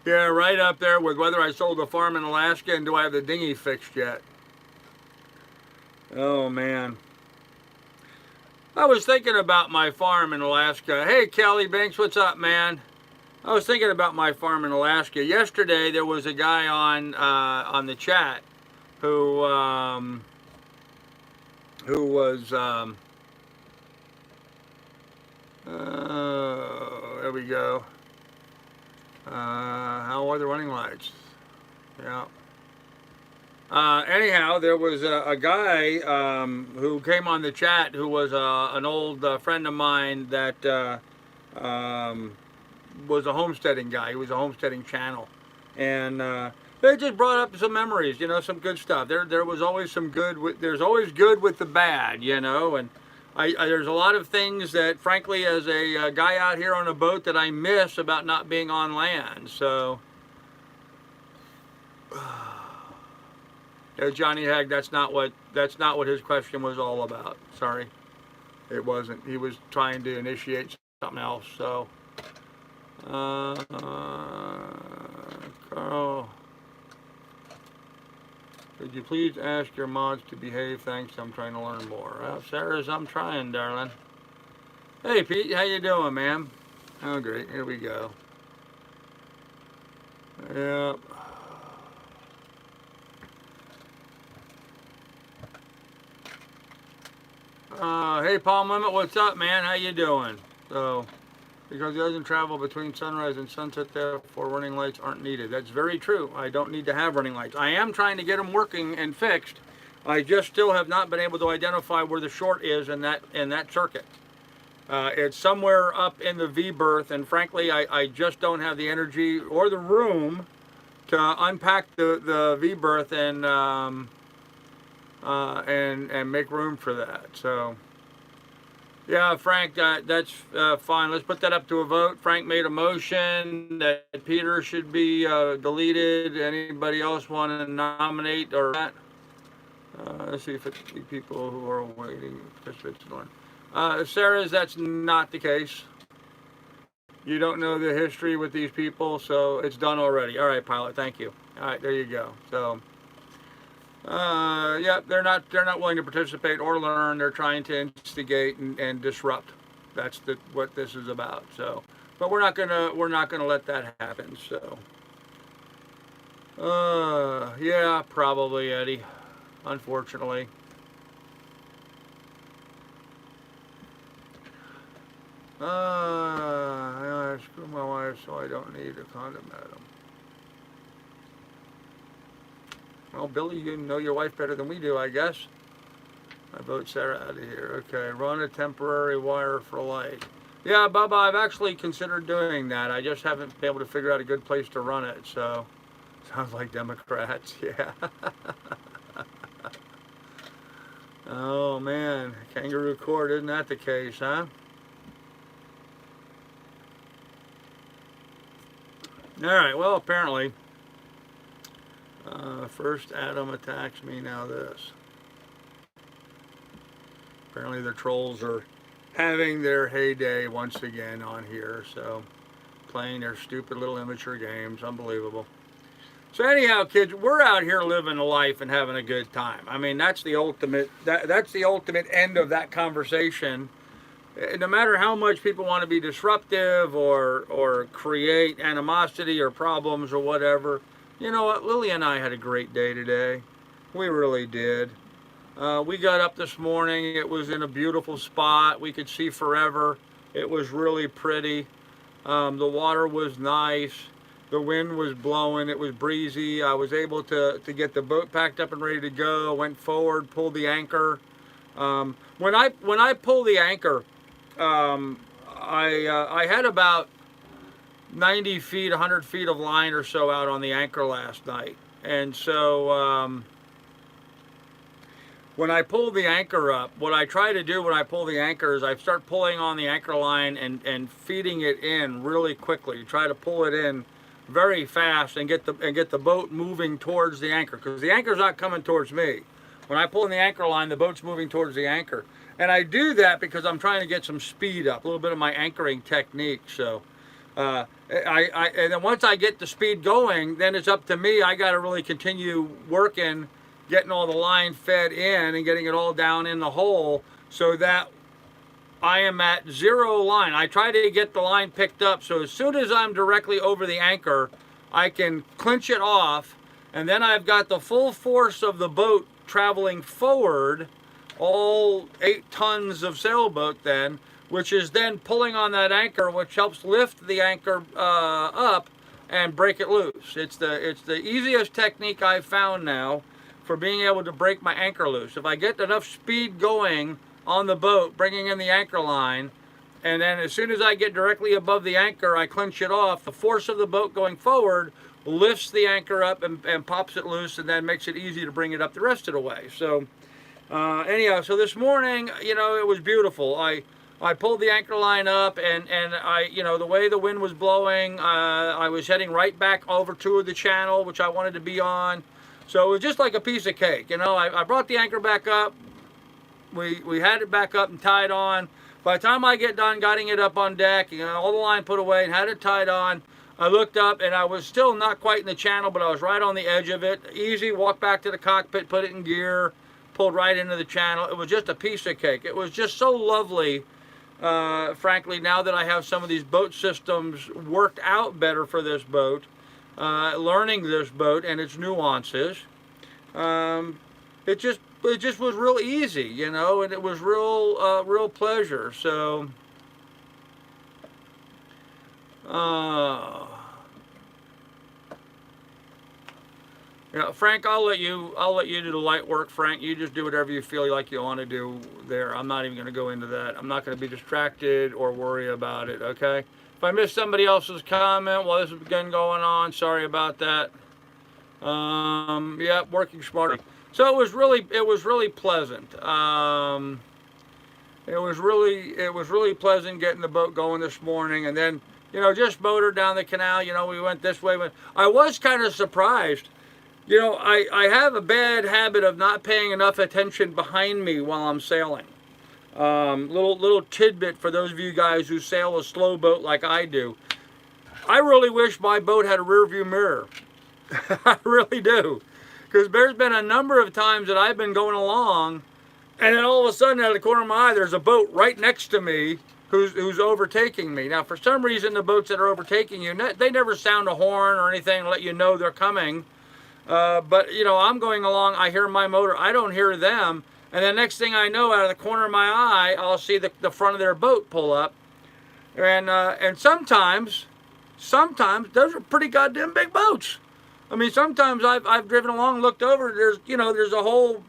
S1: Yeah, right up there with whether I sold the farm in Alaska and do I have the dinghy fixed yet. Oh, man. I was thinking about my farm in Alaska. Hey, Kelly Banks, what's up, man? I was thinking about my farm in Alaska. Yesterday, there was a guy on the chat who was there we go. How are the running lights? Yeah. Anyhow, there was a guy who came on the chat who was an old friend of mine that was a homesteading guy. He was a homesteading channel, and they just brought up some memories, you know, some good stuff. There was always some good. There's always good with the bad, you know, and there's a lot of things that, frankly, as a guy out here on a boat, that I miss about not being on land. So, Johnny Hag, that's not what his question was all about. Sorry, it wasn't. He was trying to initiate something else. So. Carl, could you please ask your mods to behave? Thanks, I'm trying to learn more. Sarah's, I'm trying, darling. Hey, Pete, how you doing, ma'am? Oh, great, here we go. Yep. Hey, Paul Limit, what's up, man? How you doing? So... Because it doesn't travel between sunrise and sunset, therefore running lights aren't needed. That's very true. I don't need to have running lights. I am trying to get them working and fixed. I just still have not been able to identify where the short is in that circuit. It's somewhere up in the V-berth, and frankly, I just don't have the energy or the room to unpack the V-berth and make room for that. So. Yeah, Frank, that's fine. Let's put that up to a vote. Frank made a motion that Peter should be deleted. Anybody else want to nominate or not? Let's see if it's the people who are waiting. Sarah's, that's not the case. You don't know the history with these people, so it's done already. All right, pilot, thank you. All right, there you go. So. Yeah, they're not willing to participate or learn. They're trying to instigate and disrupt. That's what this is about. So But we're not gonna let that happen. So, yeah, probably, Eddie. Unfortunately. I screw my wife so I don't need a condom, madam. Well, Billy, you know your wife better than we do, I guess. I vote Sarah out of here. Okay, run a temporary wire for light. Yeah, Bubba, I've actually considered doing that. I just haven't been able to figure out a good place to run it, so sounds like Democrats, yeah. Oh, man, kangaroo court, isn't that the case, huh? All right, well, apparently, first Adam attacks me, now this. Apparently the trolls are having their heyday once again on here, so playing their stupid little immature games, unbelievable. So anyhow, kids, we're out here living a life and having a good time. I mean, that's the ultimate. That's the ultimate end of that conversation. No matter how much people want to be disruptive or create animosity or problems or whatever, you know what? Lily and I had a great day today. We really did. We got up this morning. It was in a beautiful spot. We could see forever. It was really pretty. The water was nice. The wind was blowing. It was breezy. I was able to get the boat packed up and ready to go. Went forward, pulled the anchor. When I pull the anchor, I had about 90 feet, 100 feet of line or so out on the anchor last night. And so when I pull the anchor up, what I try to do when I pull the anchor is I start pulling on the anchor line and feeding it in really quickly. Try to pull it in very fast and get the boat moving towards the anchor, because the anchor's not coming towards me. When I pull in the anchor line, the boat's moving towards the anchor. And I do that because I'm trying to get some speed up, a little bit of my anchoring technique. So and then once I get the speed going, then it's up to me. I got to really continue working, getting all the line fed in and getting it all down in the hole so that I am at zero line. I try to get the line picked up, so as soon as I'm directly over the anchor, I can clinch it off, and then I've got the full force of the boat traveling forward, all 8 tons of sailboat then, which is then pulling on that anchor, which helps lift the anchor up and break it loose. It's the easiest technique I've found now for being able to break my anchor loose. If I get enough speed going on the boat, bringing in the anchor line, and then as soon as I get directly above the anchor, I clinch it off, the force of the boat going forward lifts the anchor up and pops it loose, and then makes it easy to bring it up the rest of the way. So anyhow, so this morning, you know, it was beautiful. I pulled the anchor line up, and I, you know, the way the wind was blowing, I was heading right back over to the channel, which I wanted to be on. So it was just like a piece of cake, you know. I brought the anchor back up. We had it back up and tied on. By the time I get done getting it up on deck, you know, all the line put away and had it tied on, I looked up and I was still not quite in the channel, but I was right on the edge of it. Easy, walk back to the cockpit, put it in gear, pulled right into the channel. It was just a piece of cake. It was just so lovely, frankly, now that I have some of these boat systems worked out better for this boat, learning this boat and its nuances. It just was real easy, you know, and it was real pleasure. So, you know, Frank, I'll let you do the light work, Frank. You just do whatever you feel like you want to do there. I'm not even going to go into that. I'm not going to be distracted or worry about it, okay? If I missed somebody else's comment while this has been going on, sorry about that. Yeah, working smarter. So it was really pleasant. It was really pleasant getting the boat going this morning, and then, you know, just motored down the canal. You know, we went this way. I was kind of surprised. You know, I have a bad habit of not paying enough attention behind me while I'm sailing. Little tidbit for those of you guys who sail a slow boat like I do. I really wish my boat had a rear view mirror. I really do. Because there's been a number of times that I've been going along, and then all of a sudden out of the corner of my eye, there's a boat right next to me, who's overtaking me. Now, for some reason, the boats that are overtaking you, they never sound a horn or anything to let you know they're coming. But, you know, I'm going along, I hear my motor, I don't hear them. And the next thing I know, out of the corner of my eye, I'll see the front of their boat pull up. And sometimes those are pretty goddamn big boats. I mean, sometimes I've driven along, looked over, there's a whole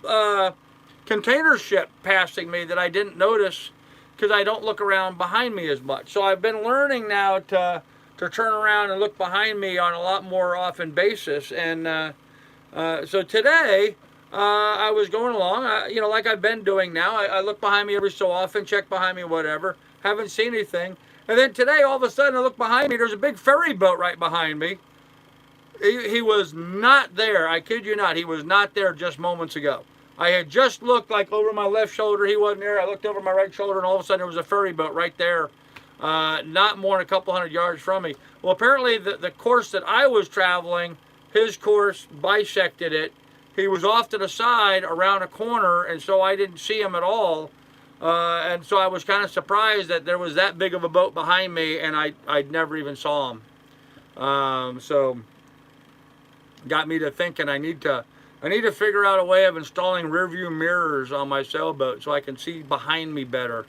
S1: container ship passing me that I didn't notice because I don't look around behind me as much. So I've been learning now to turn around and look behind me on a lot more often basis. And so today, I was going along, like I've been doing now. I look behind me every so often, check behind me, whatever. Haven't seen anything. And then today, all of a sudden, I look behind me. There's a big ferry boat right behind me. He was not there. I kid you not. He was not there just moments ago. I had just looked like over my left shoulder. He wasn't there. I looked over my right shoulder, and all of a sudden, there was a ferry boat right there, not more than a couple hundred yards from me. Well, apparently, the course that I was traveling, his course bisected it. He was off to the side around a corner, and so I didn't see him at all. And so I was kind of surprised that there was that big of a boat behind me, and I never even saw him. So got me to thinking I need to figure out a way of installing rear view mirrors on my sailboat so I can see behind me better.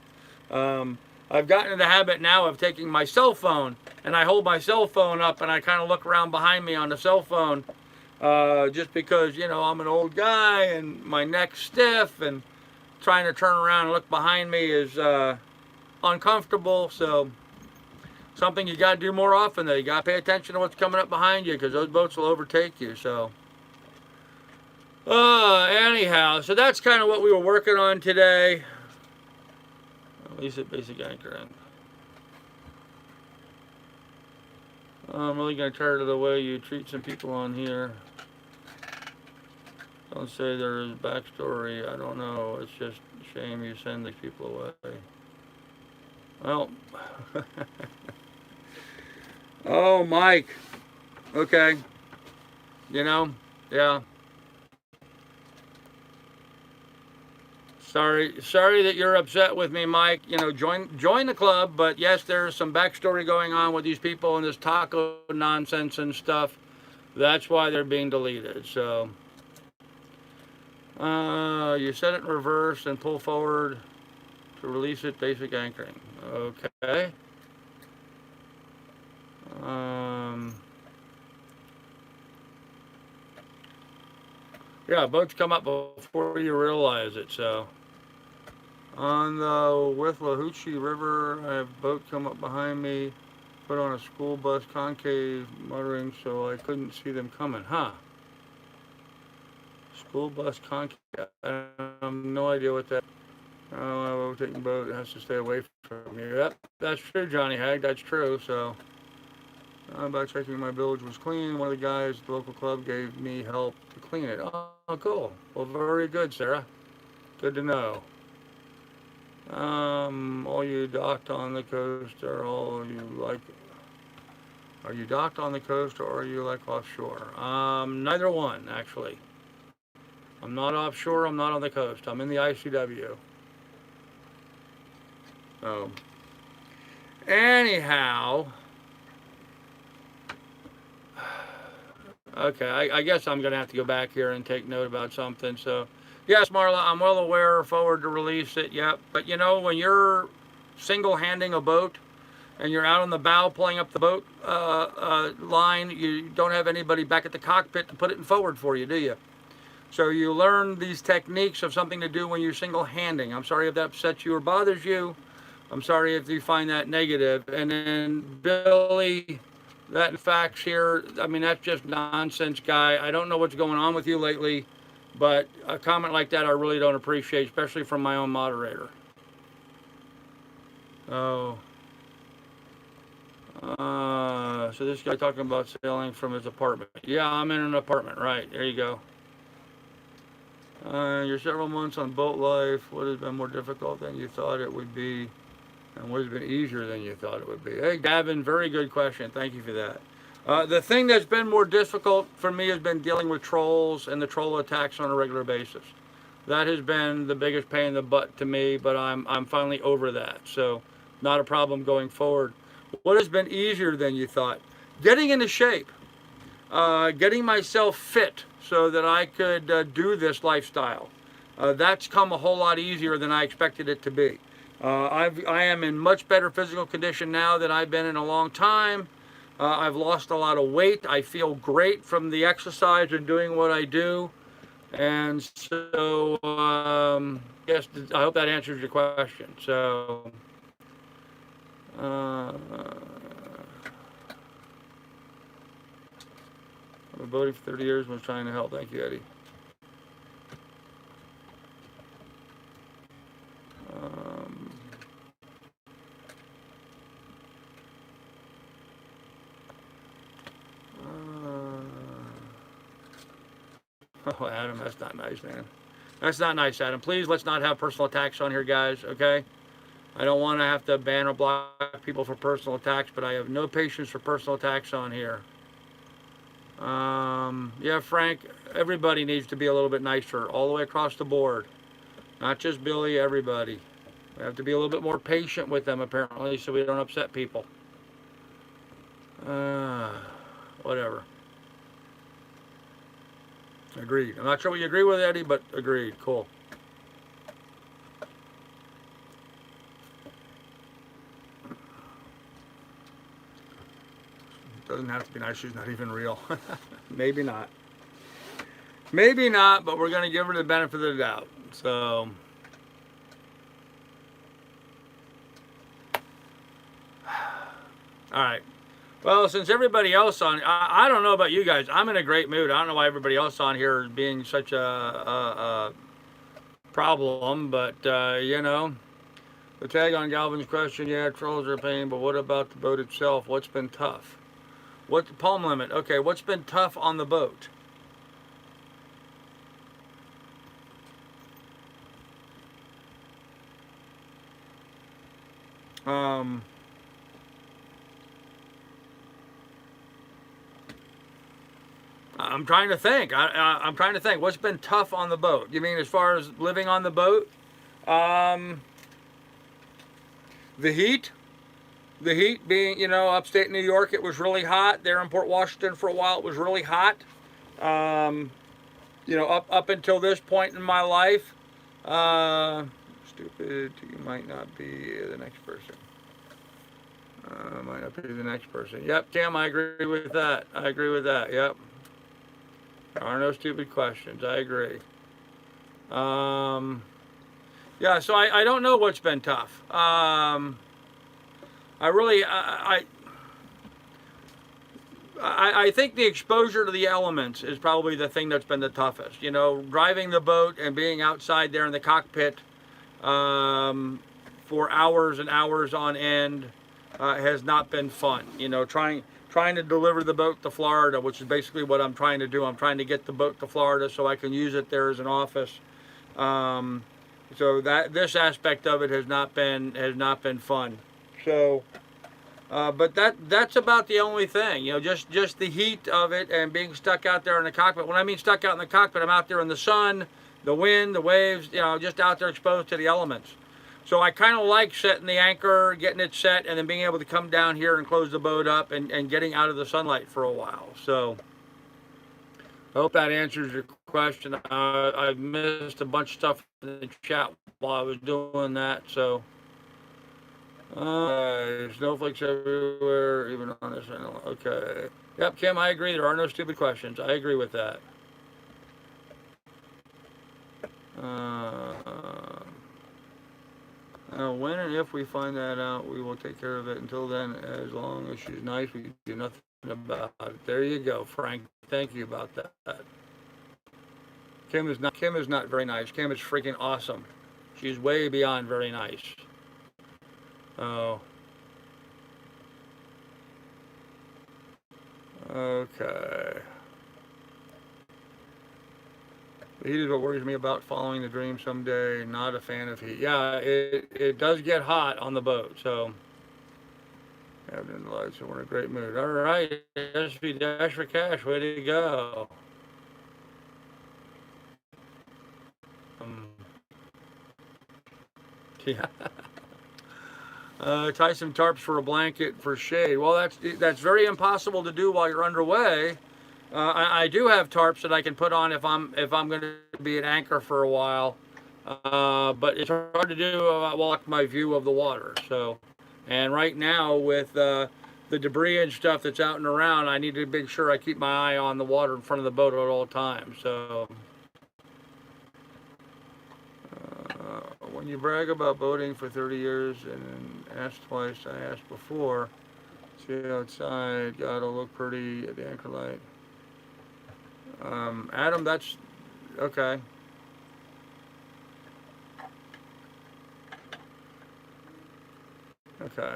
S1: I've gotten in the habit now of taking my cell phone, and I hold my cell phone up and I kind of look around behind me on the cell phone, just because, I'm an old guy and my neck's stiff, and trying to turn around and look behind me is uncomfortable. So something you got to do more often, though. You got to pay attention to what's coming up behind you, because those boats will overtake you. So anyhow, so that's kind of what we were working on today. At least at basic anchoring. I'm really going to tired of the way you treat some people on here. Don't say there is backstory. I don't know. It's just a shame you send these people away. Well, oh, Mike. Okay. Yeah. Sorry that you're upset with me, Mike. Join the club. But yes, there's some backstory going on with these people and this taco nonsense and stuff. That's why they're being deleted. So. You set it in reverse and pull forward to release it, basic anchoring. Okay. Yeah, boats come up before you realize it, so. On the Withlacoochee River, I have a boat come up behind me, put on a school bus concave muttering so I couldn't see them coming, huh? School bus concave. I have no idea what that. Oh, I'm overtaking boat. It has to stay away from you. Yep, that's true, Johnny Hag. That's true. So, by checking my bilge was clean. One of the guys at the local club gave me help to clean it. Oh, cool. Well, very good, Sarah. Good to know. All you docked on the coast are all you like. Are you docked on the coast or are you like offshore? Neither one, actually. I'm not offshore, I'm not on the coast. I'm in the ICW. Oh. Anyhow. Okay, I guess I'm going to have to go back here and take note about something. So, yes, Marla, I'm well aware, forward to release it, yep. But, when you're single-handing a boat and you're out on the bow pulling up the boat line, you don't have anybody back at the cockpit to put it in forward for you, do you? So you learn these techniques of something to do when you're single-handing. I'm sorry if that upsets you or bothers you. I'm sorry if you find that negative. And then Billy, that facts here, I mean, that's just nonsense, guy. I don't know what's going on with you lately, but a comment like that I really don't appreciate, especially from my own moderator. Oh. So this guy talking about sailing from his apartment. Yeah, I'm in an apartment, right. There you go. You're several months on boat life. What has been more difficult than you thought it would be? And what has been easier than you thought it would be? Hey, Gavin, very good question. Thank you for that. The thing that's been more difficult for me has been dealing with trolls and the troll attacks on a regular basis. That has been the biggest pain in the butt to me, but I'm finally over that. So Not a problem going forward. What has been easier than you thought? Getting into shape, getting myself fit so that I could do this lifestyle. That's come a whole lot easier than I expected it to be. I am in much better physical condition now than I've been in a long time. I've lost a lot of weight. I feel great from the exercise and doing what I do. And so, yes, I hope that answers your question. So, I've been boating for 30 years and was trying to help. Thank you, Eddie. Oh, Adam, that's not nice, man. That's not nice, Adam. Please, let's not have personal attacks on here, guys, okay? I don't want to have to ban or block people for personal attacks, but I have no patience for personal attacks on here. Yeah, Frank, everybody needs to be a little bit nicer all the way across the board. Not just Billy, everybody. We have to be a little bit more patient with them, apparently, so we don't upset people. Whatever. Agreed. I'm not sure what you agree with, Eddie, but agreed. Cool. Doesn't have to be nice. She's not even real. Maybe not. Maybe not, but we're going to give her the benefit of the doubt. So, all right. Well, since everybody else I don't know about you guys. I'm in a great mood. I don't know why everybody else on here is being such a problem, but, you know, the tag on Galvin's question, yeah, trolls are a pain, but what about the boat itself? What's been tough? What's the palm limit? Okay, what's been tough on the boat? I'm trying to think. I'm trying to think. What's been tough on the boat? You mean as far as living on the boat? The heat. The heat being, you know, upstate New York, it was really hot. There in Port Washington for a while, it was really hot. You know, up until this point in my life. Stupid, you might not be the next person. Might not be the next person. Yep, Tim, I agree with that. I agree with that. Yep. There are no stupid questions. I agree. Yeah, so I don't know what's been tough. I think the exposure to the elements is probably the thing that's been the toughest. You know, driving the boat and being outside there in the cockpit for hours and hours on end has not been fun. You know, trying to deliver the boat to Florida, which is basically what I'm trying to do. I'm trying to get the boat to Florida so I can use it there as an office. So that this aspect of it has not been fun. So, but that's about the only thing. You know, just the heat of it and being stuck out there in the cockpit. When I mean stuck out in the cockpit, I'm out there in the sun, the wind, the waves. You know, just out there exposed to the elements. So I kind of like setting the anchor, getting it set, and then being able to come down here and close the boat up and getting out of the sunlight for a while. So I hope that answers your question. I missed a bunch of stuff in the chat while I was doing that. So snowflakes everywhere, even on this channel. Okay. Yep, Kim, I agree. There are no stupid questions. I agree with that. When and if we find that out, we will take care of it. Until then, as long as she's nice, we can do nothing about it. There you go, Frank. Thank you about that. Kim is not very nice. Kim is freaking awesome. She's way beyond very nice. Oh. Okay. The heat is what worries me about following the dream someday. Not a fan of heat. Yeah, it does get hot on the boat, so. Having the lights, so we're in a great mood. All right, SV Dash for Cash, way to go. Yeah. Tie some tarps for a blanket for shade. Well, that's very impossible to do while you're underway. I do have tarps that I can put on if I'm going to be at anchor for a while, but it's hard to do while my view of the water. So, and right now with the debris and stuff that's out and around, I need to make sure I keep my eye on the water in front of the boat at all times. So. When you brag about boating for 30 years and ask twice, I asked before, see outside, gotta look pretty at the anchor light. Adam, that's okay. Okay.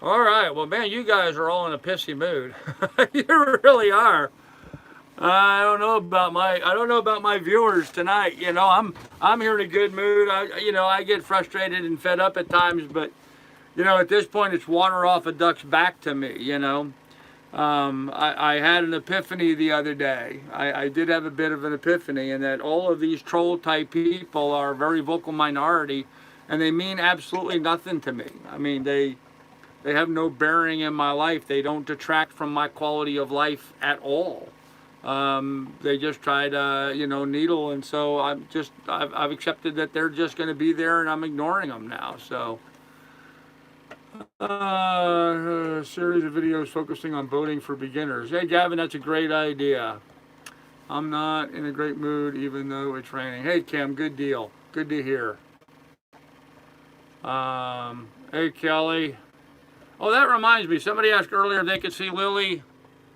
S1: All right. Well, man, you guys are all in a pissy mood. You really are. I don't know about my viewers tonight. You know, I'm here in a good mood. I get frustrated and fed up at times, but at this point, it's water off a duck's back to me. I had an epiphany the other day. I did have a bit of an epiphany, in that all of these troll type people are a very vocal minority, and they mean absolutely nothing to me. I mean, they have no bearing in my life. They don't detract from my quality of life at all. They just try to, needle, and so I've accepted that they're just going to be there, and I'm ignoring them now. So, a series of videos focusing on boating for beginners. Hey, Gavin, that's a great idea. I'm not in a great mood, even though it's raining. Hey, Kim, good deal. Good to hear. Hey, Kelly. Oh, that reminds me. Somebody asked earlier if they could see Lily.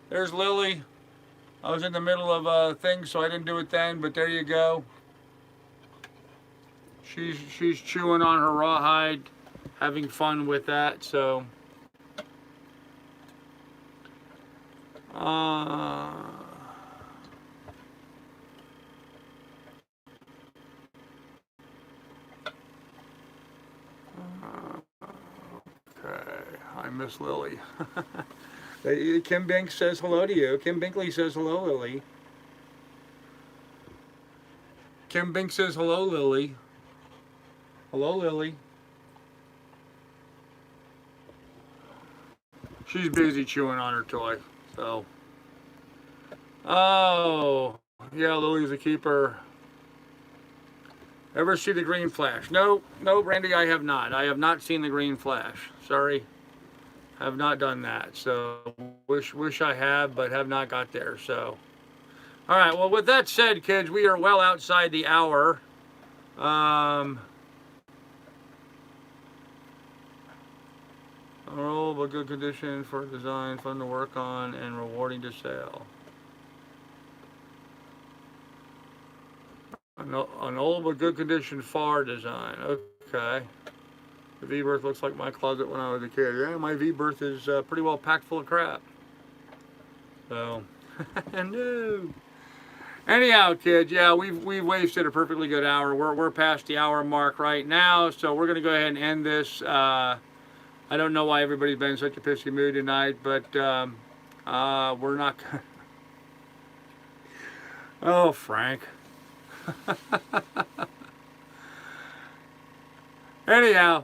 S1: There's Lily. I was in the middle of a thing, so I didn't do it then, but there you go. She's chewing on her rawhide, having fun with that, so. Okay, I miss Lily. Kim Binks says hello to you. Kim Binkley says hello, Lily. Kim Binks says hello, Lily. Hello, Lily. She's busy chewing on her toy, so. Oh, yeah, Lily's a keeper. Ever see the green flash? No, Randy, I have not. I have not seen the green flash. Sorry. Have not done that, so wish I have, but have not got there. So, all right. Well, with that said, kids, we are well outside the hour. Roll, but good condition for design, fun to work on, and rewarding to sail. An old but good condition FAR design. Okay. The V-berth looks like my closet when I was a kid. Yeah, my V-berth is pretty well packed full of crap. So, no. Anyhow, kids, yeah, we've wasted a perfectly good hour. We're past the hour mark right now, so we're gonna go ahead and end this. I don't know why everybody's been in such a pissy mood tonight, but we're not. Oh, Frank. Anyhow.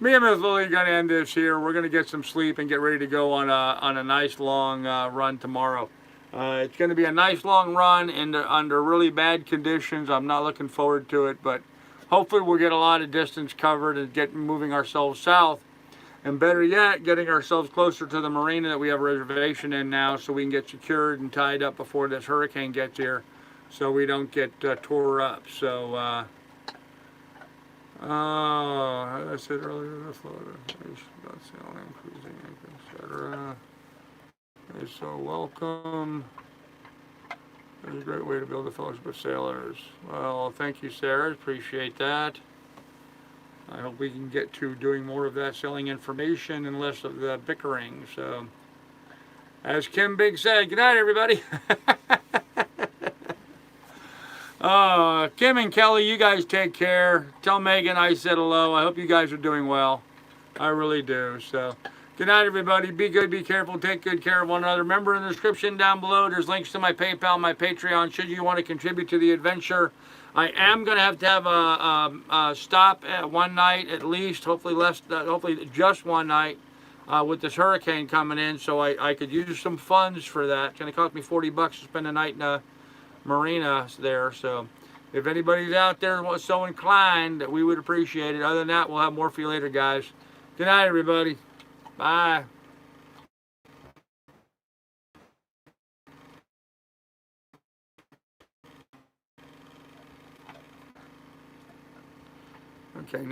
S1: Me and Miss Lily are going to end this here. We're going to get some sleep and get ready to go on a nice long run tomorrow. It's going to be a nice long run under really bad conditions. I'm not looking forward to it, but hopefully we'll get a lot of distance covered and get moving ourselves south. And better yet, getting ourselves closer to the marina that we have a reservation in now, so we can get secured and tied up before this hurricane gets here, so we don't get tore up. So, as I said earlier, the flow of information about sailing, cruising, etc. is so welcome. It's a great way to build a fellowship of sailors. Well, thank you, Sarah. Appreciate that. I hope we can get to doing more of that, selling information and less of the bickering. So, as Kim Big said, good night, everybody. Kim and Kelly, you guys take care. Tell Megan I said hello. I hope you guys are doing well. I really do. So, Good night, everybody. Be good, be careful, take good care of one another. Remember, in the description down below, there's links to my PayPal, my Patreon, should you want to contribute to the adventure. I am going to have a stop at one night at least, hopefully hopefully just one night with this hurricane coming in, so I could use some funds for that. It's going to cost me $40 to spend a night in Marina there, so if anybody's out there and was so inclined, we would appreciate it. Other than that, we'll have more for you later, guys. Good night, everybody. Bye. Okay.